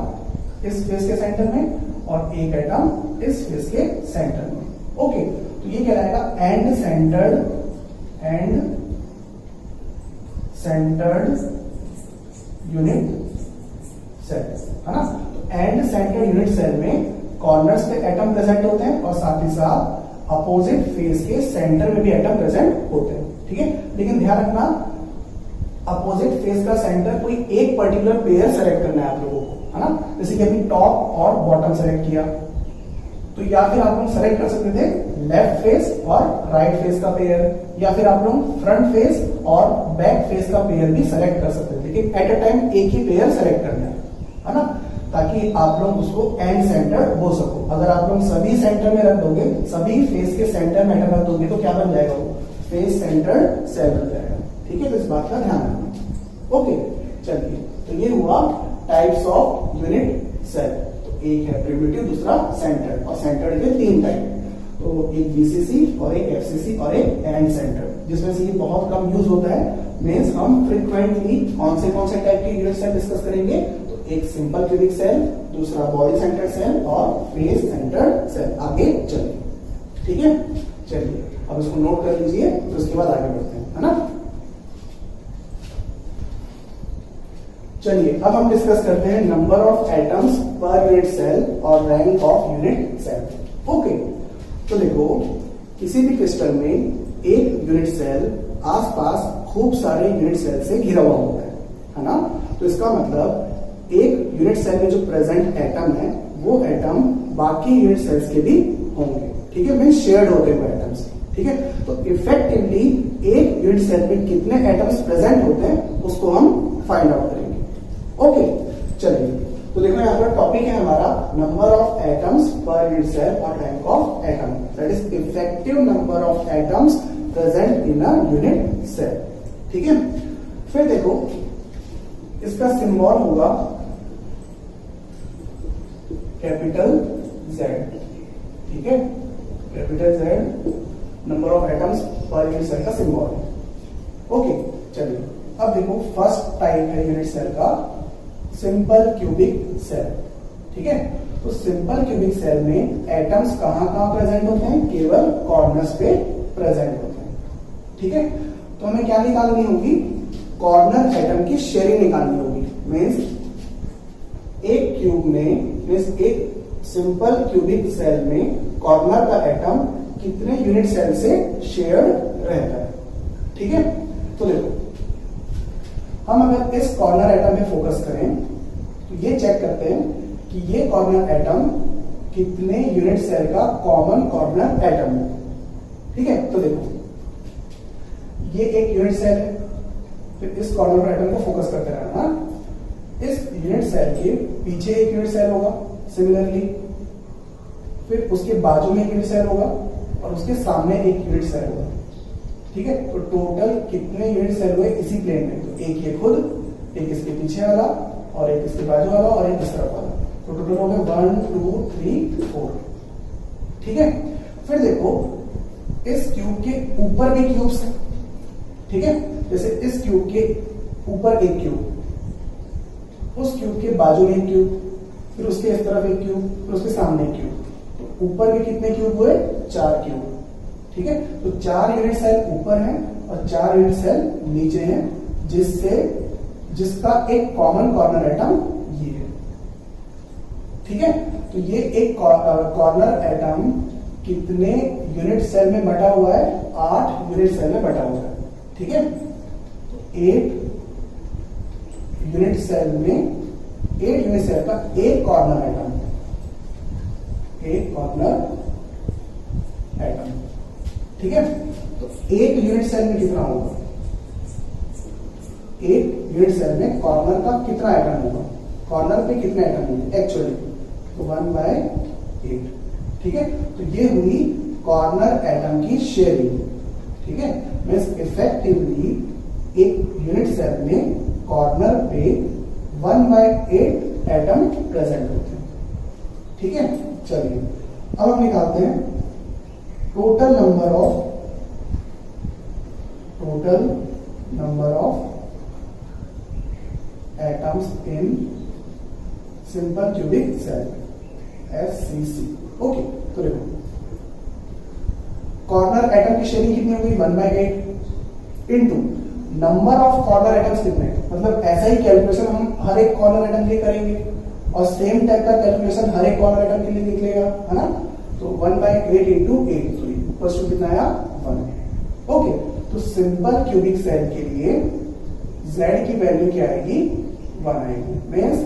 इस फेस के सेंटर में और एक एटम इस फेस के सेंटर में। ओके, तो ये कहलाएगा एंड सेंटर्ड यूनिट सेल, है ना। तो एंड सेंटर्ड यूनिट सेल में कॉर्नर्स पे एटम प्रेजेंट होते हैं और साथ ही साथ अपोजिट फेस के सेंटर में भी एटम प्रेजेंट होते हैं। ठीक है, लेकिन ध्यान रखना, अपोजिट फेस का सेंटर कोई एक पर्टिकुलर पेयर सेलेक्ट करना है आप लोगों को, है ना। जैसे कि अभी टॉप और बॉटम सेलेक्ट किया, तो या फिर आप लोग सेलेक्ट कर सकते थे लेफ्ट फेस और राइट फेस का पेयर, या फिर आप लोग फ्रंट फेस और बैक फेस का पेयर भी सेलेक्ट कर सकते थे, लेकिन एट अ टाइम एक ही पेयर सेलेक्ट करना है ना, ताकि आप लोग उसको एंड सेंटर बोल सको। अगर आप लोग सभी सेंटर में रख दोगे, सभी फेस के सेंटर में एटम रख दोगे, तो क्या बन जाएगा? वो फेस सेंटर्ड सेल बन जाएगा। ठीक है, तो इस बात का ध्यान रखना। ओके, चलिए, तो ये हुआ टाइप्स ऑफ यूनिट सेल। तो एक है प्रिमिटिव, दूसरा सेंटर्ड, और सेंटर्ड के 3 टाइप, तो एक BCC और एक FCC और एक एंड सेंटर्ड, जिसमें से ये बहुत कम यूज होता है। मींस हम फ्रीक्वेंटली कौन से टाइप के यूनिट सेल डिस्कस करेंगे? तो एक सिंपल क्यूबिक सेल, दूसरा बॉडी सेंटर्ड सेल और फेस सेंटर्ड सेल। आगे चलिए, ठीक है, चलिए अब इसको नोट कर लीजिए, तो उसके बाद आगे बढ़ते हैं, है ना। चलिए अब हम डिस्कस करते हैं number of atoms per unit cell और rank of unit cell. Okay, तो देखो, किसी भी क्रिस्टल में एक यूनिट सेल आसपास खूब सारे यूनिट सेल से घिरा हुआ होता है ना। तो इसका मतलब एक यूनिट सेल में जो प्रेजेंट एटम है वो एटम बाकी यूनिट सेल्स के भी होंगे, ठीक है, मीन शेयर्ड होते हैं एटम्स, ठीक है। तो इफेक्टिवली एक यूनिट सेल में कितने एटम्स प्रेजेंट होते हैं उसको हम फाइंड आउट करेंगे। ओके, चलिए, तो देखो यहाँ पर टॉपिक है हमारा number of atoms per unit cell और rank of atom, that is effective number of atoms present in a unit cell, ठीक है। फिर देखो इसका सिंबल होगा कैपिटल Z, ठीक है, capital Z number of atoms per unit cell का सिंबल है। ओके, चलिए अब देखो फर्स्ट टाइप है यूनिट सेल का सिंपल क्यूबिक सेल, ठीक है। तो सिंपल क्यूबिक सेल में एटम्स कहां कहां प्रेजेंट होते हैं, केवल कॉर्नर्स पे प्रेजेंट होते हैं, ठीक है। तो हमें क्या निकालनी होगी, कॉर्नर एटम की शेयरिंग निकालनी होगी। मीन्स एक क्यूब में, मीन्स एक सिंपल क्यूबिक सेल में कॉर्नर का एटम कितने यूनिट सेल से शेयर्ड रहता है, ठीक है। तो देखो हम अगर इस कॉर्नर एटम पे फोकस करें तो ये चेक करते हैं कि ये कॉर्नर एटम कितने यूनिट सेल का कॉमन कॉर्नर एटम है, ठीक है। तो देखो ये एक यूनिट सेल है, फिर इस कॉर्नर एटम को फोकस करते रहना। इस यूनिट सेल के पीछे एक यूनिट सेल होगा सिमिलरली, फिर उसके बाजू में एक यूनिट सेल होगा और उसके सामने एक यूनिट सेल होगा, ठीक है। तो टोटल कितने यूनिट सेल हुए इसी प्लेन में, तो एक ये खुद, एक इसके पीछे वाला और एक इसके बाजू वाला और एक इस तरफ वाला, तो टोटल हो गए 1 2 3 4, ठीक है। फिर देखो इस क्यूब के ऊपर भी क्यूब्स हैं, ठीक है। जैसे इस क्यूब के ऊपर एक क्यूब, उस क्यूब के बाजू में एक क्यूब, फिर उसके इस तरफ एक क्यूब, फिर उसके सामने एक क्यूब, तो ऊपर भी कितने क्यूब हुए, 4 क्यूब, ठीक है। तो 4 यूनिट सेल ऊपर है और 4 यूनिट सेल नीचे है, जिसका एक कॉमन कॉर्नर एटम ये है, ठीक है। तो ये एक कॉर्नर एटम कितने यूनिट सेल में बटा हुआ है, 8 यूनिट सेल में बटा हुआ है, ठीक है। तो 8 यूनिट सेल में 8 यूनिट सेल का एक कॉर्नर एटम, एक कॉर्नर एटम, ठीक है। तो एक यूनिट सेल में कितना होगा, एक यूनिट सेल में कॉर्नर का कितना एटम होगा, कॉर्नर पे कितने एटम होंगे एक्चुअली, तो 1/8, ठीक है। तो ये हुई कॉर्नर एटम की शेयरिंग, ठीक है। मींस इफेक्टिवली एक यूनिट सेल में कॉर्नर पे 1/8 एटम प्रेजेंट होते हैं, ठीक है। चलिए अब हम निकालते हैं total number of atoms in simple cubic cell SCC। Okay, तो देखो कॉर्नर एटम की शेयरिंग कितनी होगी, 1/8 into number of corner atoms कितने, मतलब ऐसा ही कैलकुलेशन हम हर एक कॉर्नर एटम के लिए करेंगे और सेम टाइप का कैलकुलेशन हर एक कॉर्नर एटम के लिए निकलेगा, है ना। तो 1/8 इंटू 8, तो इक्वल्स टू कितना आया, 1। ओके, तो सिंपल क्यूबिक सेल के लिए Z की वैल्यू क्या आएगी, 1 आएगी। मींस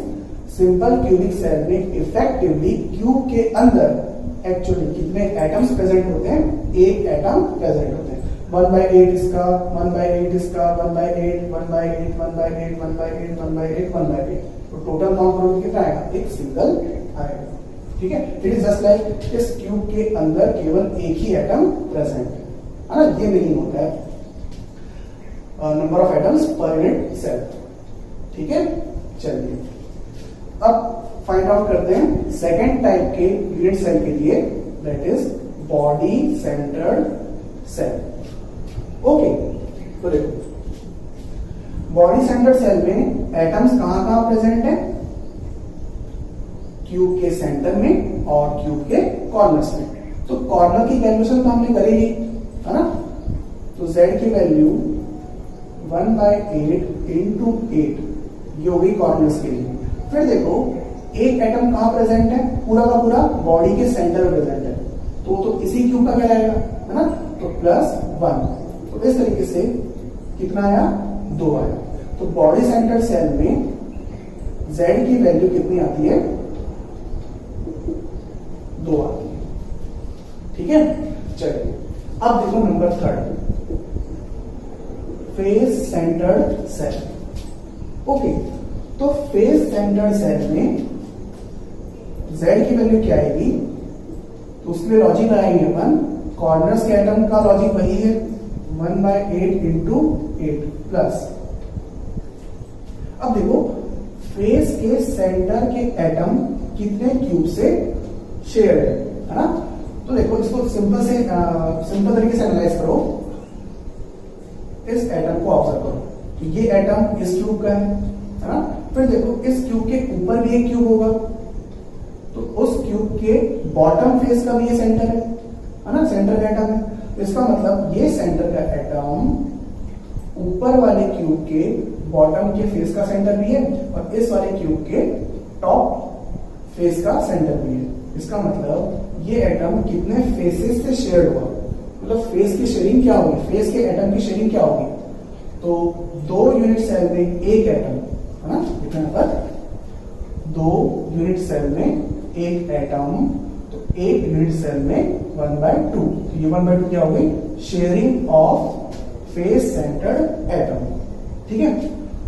सिंपल क्यूबिक सेल में इफेक्टिवली क्यूब के अंदर एक्चुअली कितने एटम्स प्रेजेंट होते हैं, एक एटम प्रेजेंट होते हैं। 1/8 इसका, 1/8 इसका, 1/8, 1/8, 1/8, 1/8, 1/8, 1/8, तो टोटल काउंट करोगे कितना आएगा, एक सिंगल आएगा, ठीक है। इट इज जस्ट लाइक इस क्यूब के अंदर केवल एक ही एटम प्रेजेंट है ना, ये नहीं होता है number of atoms per unit cell, ठीक है। चलिए अब फाइंड आउट करते हैं सेकेंड टाइप के यूनिट सेल के लिए, that is body centred cell. Okay, तो देखो बॉडी सेंटर्ड सेल में एटम्स कहां कहां प्रेजेंट है, क्यूब के सेंटर में और क्यूब के कॉर्नर्स में। तो कॉर्नर की कैलकुलेशन तो हमने करी ली, है ना। तो Z की वैल्यू 1/8 इंटू 8 ये हो गई कॉर्नर्स के लिए। फिर देखो एक एटम कहां प्रेजेंट है, पूरा का पूरा बॉडी के सेंटर में प्रेजेंट है, तो इसी क्यूब का क्या रहेगा, है ना। तो प्लस 1। तो इस तरीके से कितना आया, 2 आया। तो बॉडी सेंटर सेल में Z की वैल्यू कितनी आती है, 2 आती है। ठीक है, चलिए अब देखो number 3, face centred cell. Okay, तो फेस सेंटर्ड सेल में Z की वैल्यू क्या आएगी, तो उसके लिए लॉजिक लगाएंगे अपन। कॉर्नर्स के एटम का लॉजिक वही है, 1/8 इंटू 8 प्लस। अब देखो फेस के सेंटर के एटम कितने क्यूब से शेयर है ना। तो देखो इसको सिंपल तरीके से एनालाइज करो। इस एटम को ऑब्जर्व करो, तो ये एटम इस क्यूब का है ना। फिर देखो इस क्यूब के ऊपर भी एक क्यूब होगा, तो उस क्यूब के बॉटम फेस का भी ये सेंटर है ना, सेंटर का एटम है। तो इसका मतलब ये सेंटर का एटम ऊपर वाले क्यूब के बॉटम के फेस का सेंटर भी है और इस वाले क्यूब के टॉप फेस का सेंटर भी है। इसका मतलब ये एटम कितने फेसेस से शेयर हुआ, मतलब फेस की शेयरिंग क्या होगी, फेस के एटम की शेयरिंग क्या होगी। तो 2 यूनिट सेल में एक एटम है ना, इतना पर 2 यूनिट सेल में एक एटम, तो 1 यूनिट सेल में 1/2। तो ये 1/2 क्या होगी, sharing of face centred atom. ठीक है,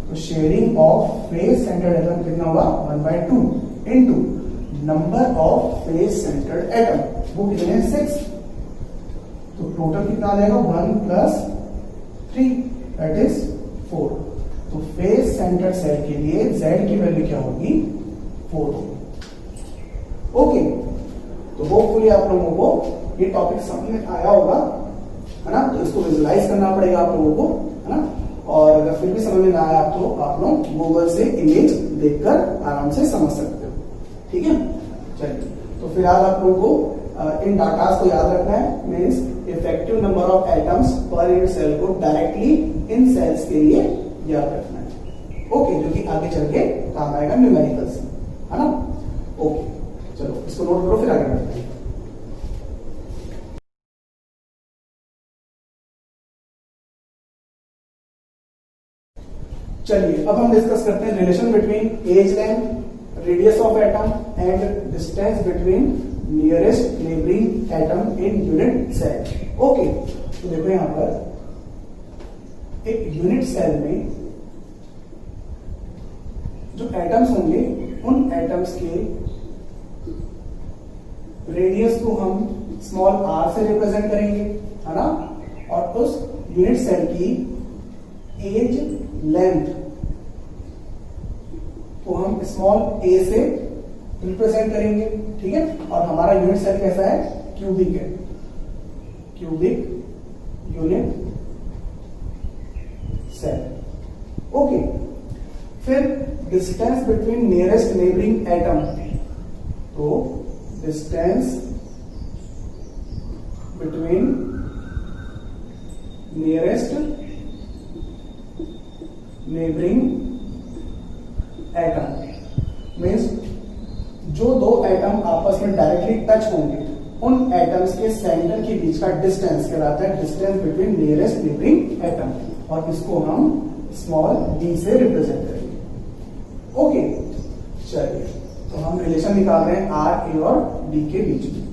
तो sharing of face centred atom कितना होगा, 1/2 into number of face centred atom, वो कितने हैं, 6। तो टोटल कितना आ जाएगा, 1 + 3 दैट इज 4। तो फेस सेंटर्ड सेल के लिए Z की वैल्यू क्या होगी, 4 होगी। ओके, तो होपफुली आप लोगों को ये टॉपिक समझ में आया होगा, है ना। तो इसको विजुलाइज करना पड़ेगा आप लोगों को, है ना। और अगर फिर भी समझ में ना आया तो आप लोग गूगल से इमेज देखकर आराम से समझ सकते हो। ठीक है, चलिए तो फिलहाल आप लोगों को इन डाटास को याद रखना है। Means effective number of atoms per unit cell को डायरेक्टली इन सेल्स के लिए याद रखना है। ओके, जो कि आगे चल के काम आएगा न्यूमेरिकल्स, है ना। ओके, चलो इसको नोट करो, फिर आगे बढ़ते हैं। चलिए अब हम डिस्कस करते हैं relation between edge length, radius of atom and distance between nearest neighbouring atom in unit cell. Okay, तो देखो यहां पर एक यूनिट सेल में जो एटम्स होंगे उन एटम्स के रेडियस को हम स्मॉल r से रिप्रेजेंट करेंगे, है ना। और उस यूनिट सेल की एज लेंथ को हम स्मॉल a से रिप्रेजेंट करेंगे। ठीक है, और हमारा यूनिट सेल कैसा है, क्यूबिक है, क्यूबिक यूनिट सेल। ओके, फिर distance between nearest neighbouring atom, तो distance between nearest neighbouring atom means जो 2 एटम आपस में डायरेक्टली टच होंगे उन एटम्स के सेंटर के बीच का डिस्टेंस कहलाता है distance between nearest neighbouring atom, और इसको हम स्मॉल d से रिप्रेजेंट करेंगे। ओके, चलिए तो हम रिलेशन निकाल रहे हैं r, a और d के बीच में।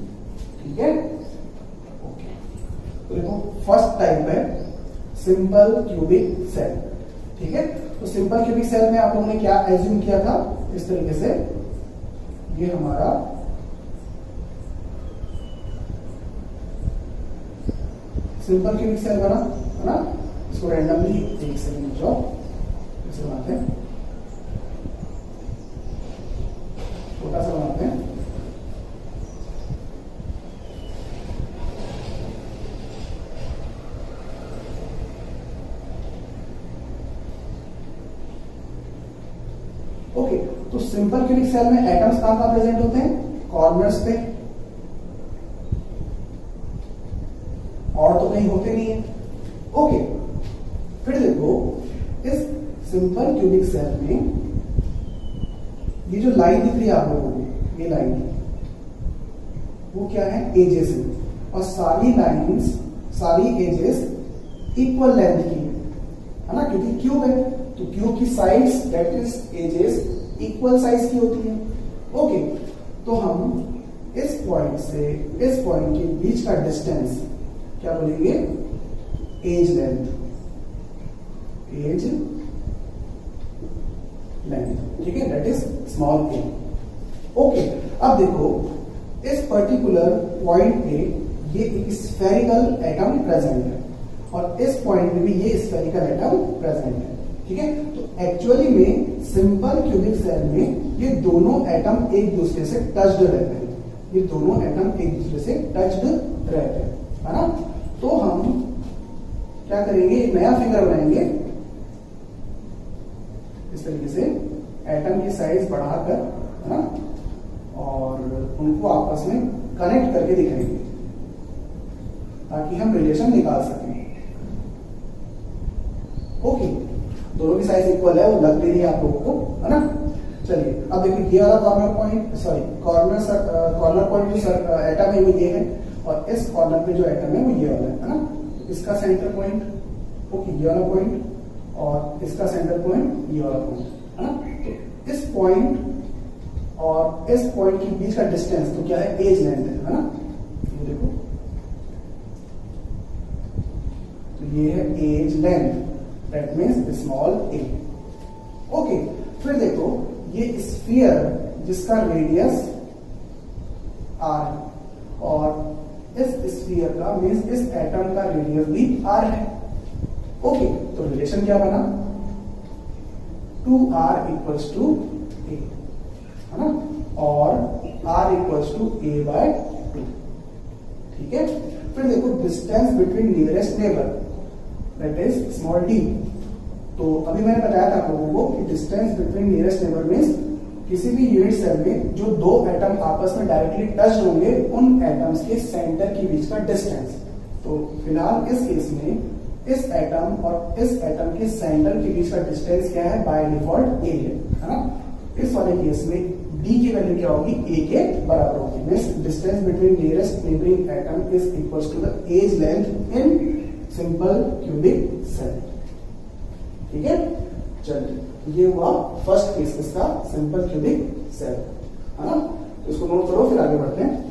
ठीक है, ओके, तो देखो फर्स्ट टाइप है सिंपल क्यूबिक सेल। ठीक है, तो सिंपल क्यूबिक सेल में आप लोगों ने क्या एज्यूम किया था, इस तरीके से ये हमारा सिंपल क्यूबिक सेल बना, है ना। इसको रैंडमली एक सेकंड जाओ, इसे बनाते हैं, छोटा सा बनाते हैं। ओके, तो सिंपल क्यूबिक सेल में एटम्स कहां प्रेजेंट होते हैं, कॉर्नर्स पे, और तो कहीं होते नहीं है। ओके, फिर देखो इस सिंपल क्यूबिक सेल में ये जो लाइन दिख रही है आप लोगों को, ये लाइन वो क्या है, एजेस है, और सारी लाइंस सारी एजेस इक्वल लेंथ की है ना, क्योंकि क्यूब है तो क्यूब की sides that is edges equal size की होती है। ओके, तो हम इस पॉइंट से इस पॉइंट के बीच का डिस्टेंस क्या बोलेंगे, एज लेंथ, एज लेंथ, ठीक है, that is small a. Okay, अब देखो इस पर्टिकुलर पॉइंट पे ये एक स्फेरिकल एटम प्रेजेंट है और इस पॉइंट पे भी ये स्फेरिकल एटम प्रेजेंट है, ठीक है। तो एक्चुअली में सिंपल क्यूबिक सेल में ये दोनों एटम एक दूसरे से टच्ड रहते हैं, ये दोनों एटम एक दूसरे से टच्ड रहते हैं, है ना। तो हम क्या करेंगे, एक नया फिगर बनाएंगे इस तरीके से, एटम की साइज बढ़ाकर, है ना, और उनको आपस में कनेक्ट करके दिखाएंगे ताकि हम रिलेशन निकाल सकें। ओके, दोनों की साइज इक्वल है, वो लग भी रही है आप लोगों को, है ना। चलिए अब देखिए, ये वाला corner point, sorry corner point जो एटम है वो ये है और इस कॉर्नर पे जो एटम है वो ये वाला है ना। इसका सेंटर पॉइंट, ओके, ये वाला पॉइंट और इसका सेंटर पॉइंट ये वाला पॉइंट, है ना। तो इस पॉइंट और इस पॉइंट के बीच का डिस्टेंस तो क्या है, एज लेंथ है ना। ये देखो, तो ये है edge length, that means small a. Okay, फिर देखो ये स्फीयर जिसका रेडियस आर है और इस स्फीयर का मीन्स इस एटम का रेडियस भी आर है। ओके, तो रिलेशन क्या बना, 2r इक्वल्स टू ए, है ना, और r इक्वल्स टू a/2, ठीक है। फिर देखो distance between nearest neighbour that is small d। तो अभी मैंने बताया था आप लोगों को कि distance between nearest neighbour means किसी भी यूनिट सेल में जो दो एटम आपस में डायरेक्टली टच होंगे उन एटम्स के सेंटर के बीच का डिस्टेंस। तो फिलहाल इस केस में इस एटम और इस एटम के सेंटर के बीच का डिस्टेंस क्या है, बाय डिफॉल्ट ए है ना। इस वाले केस में डी की वैल्यू क्या होगी, ए के बराबर होगी, means distance between nearest neighbouring atom is equals to the edge length in simple cubic cell, ठीक है। चलिए, ये हुआ फर्स्ट केस इसका सिंपल क्यूबिक सेल, है ना। तो इसको नोट करो, फिर आगे बढ़ते हैं।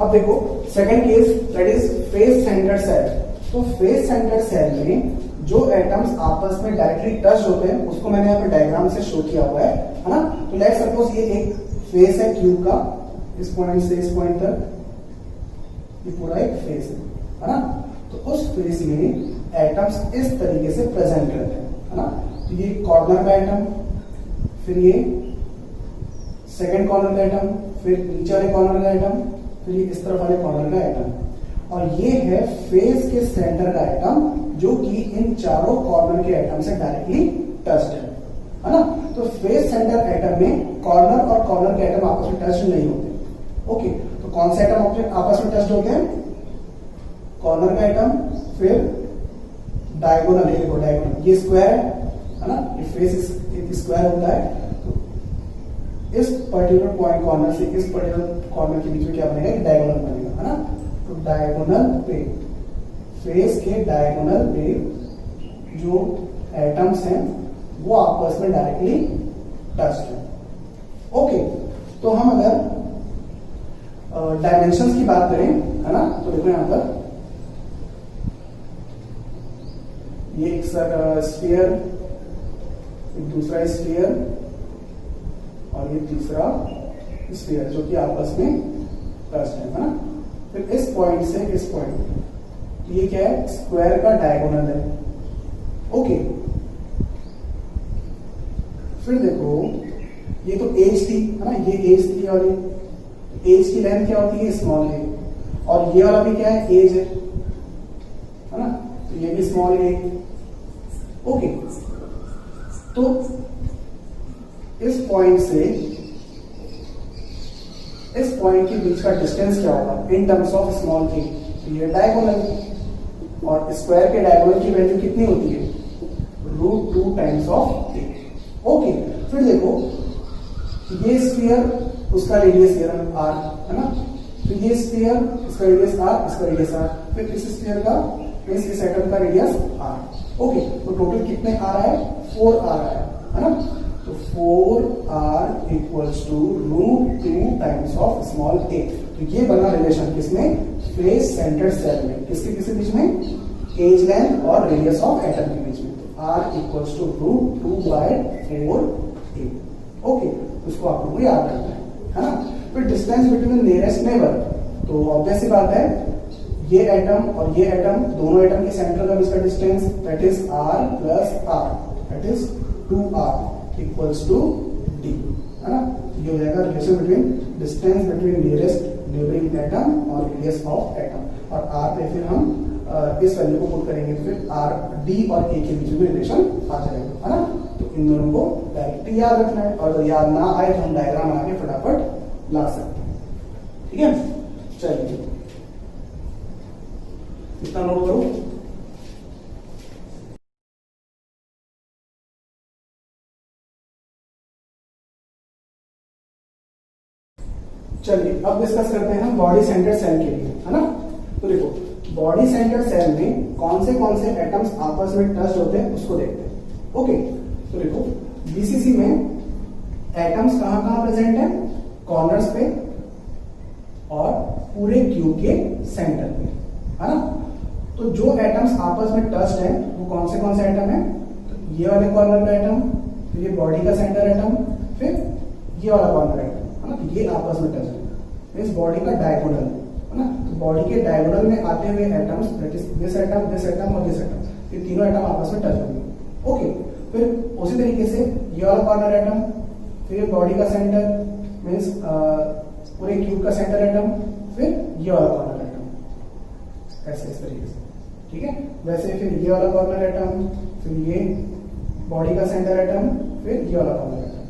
अब देखो second case that is face centred cell. तो फेस सेंटर्ड सेल में जो एटम्स आपस में डायरेक्टली टच होते हैं उसको मैंने यहाँ पे डायग्राम से शो किया हुआ है ना। तो लेट्स सपोज ये एक फेस है क्यूब का, इस पॉइंट से इस पॉइंट तक ये पूरा एक फेस है ना। तो उस फेस में एटम्स इस तरीके से प्रेजेंट रहते हैं, है ना। तो ये कॉर्नर का एटम, फिर ये सेकंड कॉर्नर का एटम, फिर नीचे वाले कॉर्नर का एटम, फिर ये इस तरफ वाले कॉर्नर का एटम, और ये है फेस के सेंटर का एटम जो कि इन चारों कॉर्नर के एटम से डायरेक्टली टच्ड है ना। तो फेस सेंटर एटम में कॉर्नर और कॉर्नर के एटम आपस में टच नहीं होते। ओके, तो कौन से एटम आपस में टच होते हैं, कॉर्नर का एटम, फिर डायगोनल, ये देखो डायगोनल, ये स्क्वायर है ना, ये फेस स्क्वायर होता है। तो इस पर्टिकुलर पॉइंट कॉर्नर से इस पर्टिकुलर कॉर्नर के बीच में क्या बनेगा, डायगोनल बनेगा, है ना। तो डायगोनल पे, फेस के डायगोनल पे जो एटम्स हैं वो आपस में डायरेक्टली टच्ड है। ओके, तो हम अगर डायमेंशंस की बात करें, है ना, तो देखो यहां पर ये एक स्फीयर, एक दूसरा स्फीयर और ये तीसरा स्फीयर जो कि आपस में टच्ड है ना। फिर इस पॉइंट से इस पॉइंट, ये क्या है, स्क्वायर का डायगोनल है। ओके, फिर देखो ये तो एज थी, है ना, ये एज थी और एज की लेंथ क्या होती है, स्मॉल ए, और ये वाला भी क्या है, एज है ना, तो ये भी स्मॉल ए। ओके, तो इस पॉइंट से इस पॉइंट के बीच का डिस्टेंस क्या होगा इन टर्म्स ऑफ स्मॉल ए, ये डायगोनल। और स्क्वायर के डायगोनल की वैल्यू कितनी होती है, √2 टाइम्स ऑफ ए। ओके, फिर देखो ये स्फीयर, उसका रेडियस ये आर है ना, तो ये स्फीयर, इसका रेडियस आर, इसका रेडियस आर, फिर इस स्फीयर का, इस एटम का रेडियस आर। ओके, तो टोटल कितने आ रहा है, 4 आ रहा है ना, तो 4r equals to √2 times of small a। तो ये बना रिलेशन किसमें, फेस सेंटर्ड सेल में, किसके किसके बीच में, एज लेंथ और रेडियस ऑफ एटम के बीच में। तो r equals to √2/4a। Okay, उसको आप लोगों को याद रखना है ना। फिर डिस्टेंस बिटवीन नियरेस्ट नेबर, तो ऑब्वियस सी बात है, ये एटम और ये एटम, दोनों एटम के सेंटर का बीच का distance that is r plus r, that is 2r equals to d, है ना। ये हो जाएगा relation between distance between nearest neighbouring atom और रेडियस ऑफ एटम। और r पे फिर हम इस वैल्यू को पुट करेंगे तो फिर r d और a के बीच में रिलेशन आ जाएगा, है ना। तो इन दोनों को डायरेक्टली याद रखना है, और अगर याद ना आए तो हम डायग्राम बना के फटाफट ला सकते हैं, ठीक है। चलिए इतना नोट करो। चलिए अब डिस्कस करते हैं हम बॉडी सेंटर सेल के लिए, है ना। तो देखो बॉडी सेंटर सेल में कौन से एटम्स आपस में टच होते हैं उसको देखते हैं। ओके, तो देखो बीसीसी में एटम्स कहां कहां प्रेजेंट है, कॉर्नर्स पे और पूरे क्यूब के सेंटर पे, है ना। तो जो एटम्स आपस में टच्ड है वो कौन से एटम है, तो ये वाले कॉर्नर का एटम, फिर ये बॉडी का सेंटर एटम, फिर ये वाला कॉर्नर एटम, है ना। तो ये आपस में टच है, इस बॉडी का डायगोनल, है ना। तो बॉडी के डायगोनल में आते हुए atoms, that is this atom और दिस एटम, ये तीनों एटम आपस में टच होंगे। ओके, फिर उसी तरीके से ये वाला कॉर्नर एटम, फिर बॉडी का सेंटर मींस पूरे क्यूब का सेंटर एटम, फिर ये वाला कॉर्नर एटम, ऐसे इस तरीके से, ठीक है। वैसे फिर ये वाला कॉर्नर एटम, फिर ये बॉडी का सेंटर एटम, फिर ये वाला कॉर्नर एटम।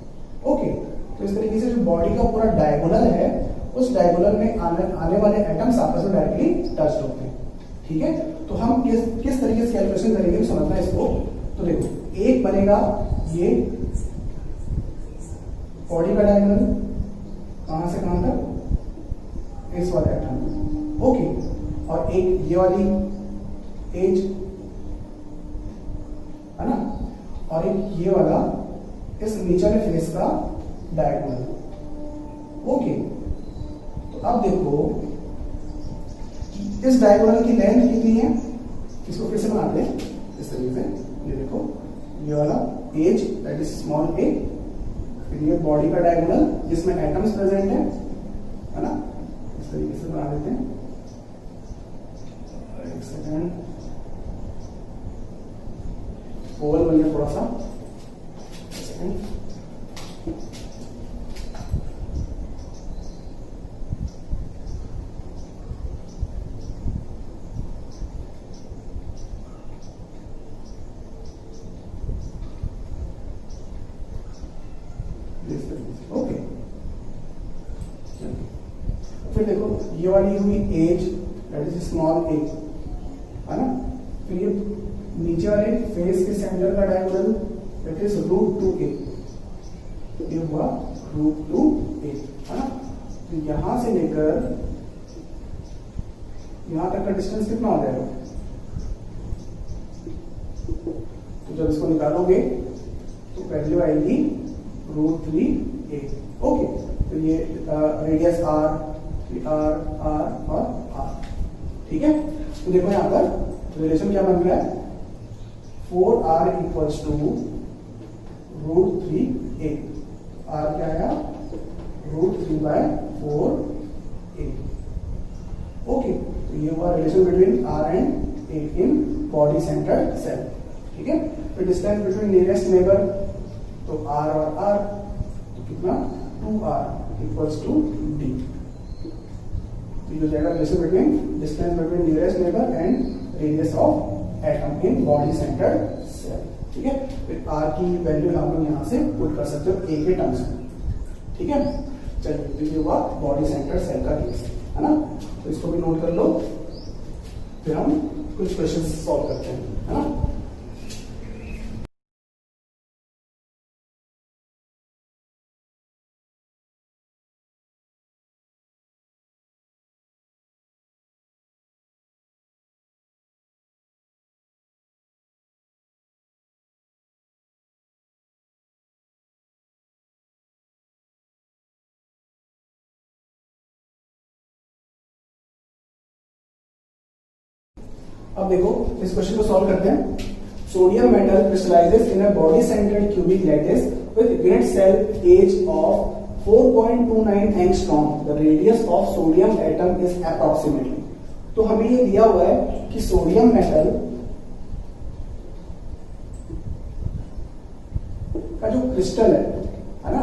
ओके, तो इस तरीके से जो बॉडी का पूरा डायगोनल है, उस डायगोनल में आने वाले एटम्स आपस में डायरेक्टली टच होते हैं, ठीक है। तो हम किस तरीके से कैलकुलेशन करेंगे समझना है इसको। तो देखो एक बनेगा ये बॉडी का डायगोनल, कहां से कहां तक, इस वाले एटम, ओके। और एक ये वाली एज, है ना, और एक ये वाला इस नीचे वाले फेस का डायगोनल, ओके। तो अब देखो इस डायगोनल की लेंथ कितनी है, इसको फिर से बनाते हैं इस तरीके से। ये देखो ये वाला एज दैट इज स्मॉल ए, फिर ये बॉडी का डायगोनल जिसमें एटम्स प्रेजेंट है ना, इस तरीके से बना देते हैं। एक सेकेंड, ओवल बन गया थोड़ा सा, सेकेंड। ओके, फिर देखो ये वाली हुई एज दैट इज स्मॉल ए, है ना। फिर ये नीचे वाले फेस के सेंटर का डायगोनल दैट इज √2a, ये हुआ √2a, है ना। तो यहां से लेकर यहां तक का डिस्टेंस कितना हो जाएगा, तो जब इसको निकालोगे तो वैल्यू आएगी √3a। ओके, तो ये रेडियस r और r, ठीक है। तो देखो यहां पर रिलेशन क्या बन गया है, 4r equals to √3a, r क्या आया, √3/4a। ओके, तो ये हुआ relation between r and a in body centred cell, ठीक है। फिर डिस्टेंस बिटवीन नियरेस्ट नेबर, तो r और r, तो कितना 2r इक्वल्स टू d। तो ये हो जाएगा relation between distance between nearest neighbour and radius of atom in body centred cell, ठीक है। फिर r की वैल्यू हम लोग यहां से पुट कर सकते हो a के टर्म्स में, ठीक है। चलिए, तो ये हुआ बॉडी सेंटर्ड सेल का केस, है ना। तो इसको भी नोट कर लो। फिर हम कुछ क्वेश्चन सॉल्व करते हैं, है ना। अब देखो इस क्वेश्चन को सॉल्व करते हैं। Sodium metal crystallises in a body centred cubic lattice with unit cell edge of 4.29 angstrom. The radius of sodium atom is approximately. तो हमें ये दिया हुआ है कि सोडियम मेटल का जो क्रिस्टल है ना,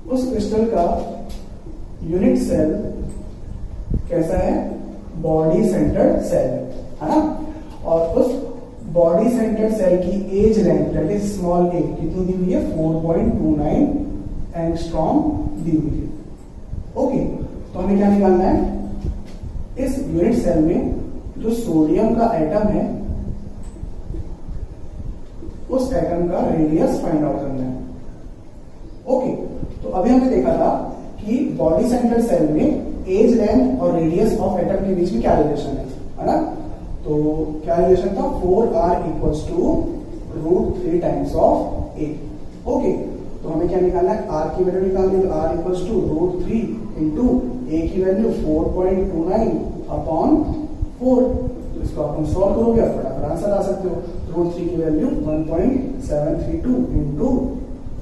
उस क्रिस्टल का यूनिट सेल कैसा है, बॉडी सेंटर्ड सेल है ना। और उस बॉडी सेंटर्ड सेल की edge length that is small a कितनी दी हुई है, 4.29 एंगस्ट्रॉम दी हुई है। ओके, तो हमें क्या निकालना है, इस यूनिट सेल में जो सोडियम का एटम है उस एटम का रेडियस फाइंड आउट करना है। ओके, तो अभी हमने देखा था कि बॉडी सेंटर्ड सेल में एज लेंथ और रेडियस ऑफ एटम के बीच में क्या रिलेशन है ना। तो क्या रिलेशन था, 4r equals to √3 times of a। Okay, तो हमें क्या निकालना है, r की वैल्यू निकालनी है, तो r equals to √3 into a की वैल्यू 4.29 अपॉन 4। तो इसको आप सॉल्व करोगे फटाफट आंसर आ सकते हो। √3 की वैल्यू 1.732 इंटू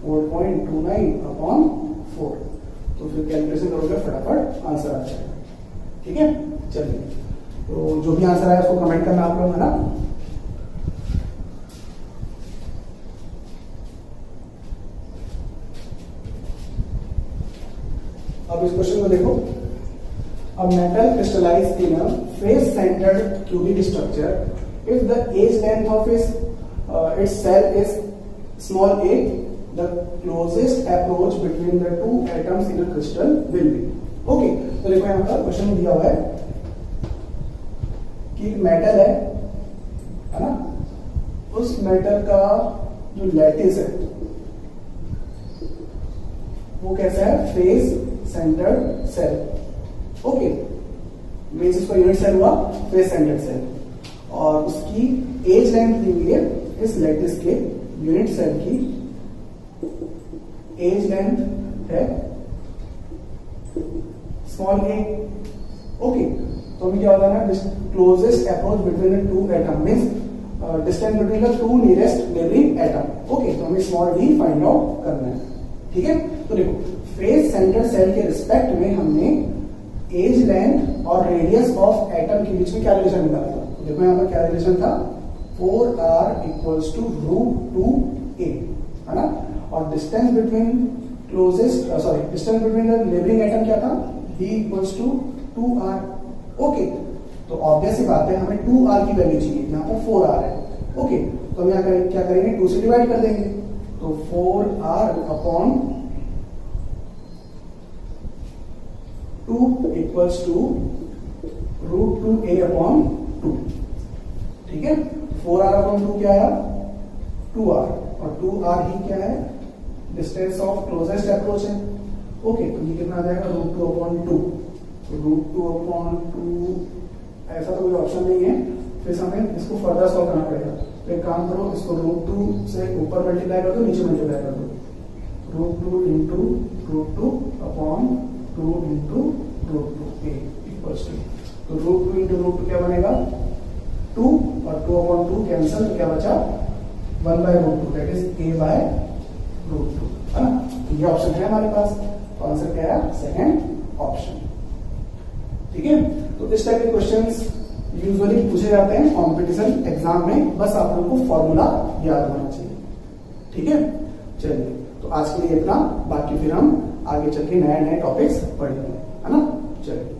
4.29 अपॉन 4। तो फिर कैलकुलेशन करोगे फटाफट आंसर आ जाएगा। ठीक है, चलिए, तो जो भी आंसर आया उसको कमेंट करना आप लोग, है ना। अब इस क्वेश्चन को देखो। A metal crystallize in a face centred cubic structure if the edge length of its cell is small a, the closest approach between the two atoms in a crystal will be। Okay, तो देखो यहां पर question में दिया हुआ है कि metal है ना, उस मेटल का जो लैटिस है वो कैसा है, face centred cell. Okay, means इसका यूनिट सेल हुआ फेस सेंटर्ड सेल, और उसकी एज लेंथ दी हुई है इस लैटिस के यूनिट सेल की एज लेंथ है स्मॉल a। ओके, तो हमें क्या होता है ना, closest approach between the two atom means distance between the two nearest neighbouring atom. Okay, तो हमें स्मॉल d फाइंड आउट करना है। ठीक है, तो देखो फेस सेंटर सेल के रिस्पेक्ट में हमने एज लेंथ और रेडियस ऑफ एटम के बीच में क्या रिलेशन निकाला था। तो देखो यहां पर क्या रिलेशन था, 4r इक्वल्स टू √2a, है ना। और distance between distance between the neighbouring atom क्या था, d equals to 2r। Okay, तो ऑब्वियस सी बात है हमें 2r की वैल्यू चाहिए, यहाँ पर 4r है। ओके, तो हम यहाँ क्या करेंगे, 2 से डिवाइड कर देंगे, तो 4r upon 2 equals to √2a upon 2। ठीक है, 4r अपॉन 2 क्या आया, 2r, और 2r ही क्या है, डिस्टेंस ऑफ क्लोजेस्ट अप्रोच है। ओके, तो ये कितना आ जाएगा, √2 अपॉन 2। तो √2 अपॉन 2, ऐसा तो कोई ऑप्शन नहीं है, फिर हमें इसको फर्दर सॉल्व करना पड़ेगा। तो एक काम करो, इसको √2 से ऊपर मल्टीप्लाई कर दो, नीचे मल्टीप्लाई कर दो, √2 into √2 upon 2 into √2a equals to, तो √2 इंटू √2 क्या बनेगा, 2, और 2 अपॉन 2 कैंसिल, तो क्या बचा, 1/√2 दैट इज a/√2, है ना। तो ये ऑप्शन है हमारे पास, तो आंसर क्या है, सेकंड ऑप्शन। ठीक है, तो इस टाइप के क्वेश्चंस यूजुअली पूछे जाते हैं कंपटीशन एग्जाम में, बस आप लोगों को फॉर्मूला याद होना चाहिए। ठीक है, चलिए, तो आज के लिए इतना, बाकी फिर हम आगे चल के नए नए टॉपिक्स पढ़ेंगे, है ना। चलिए।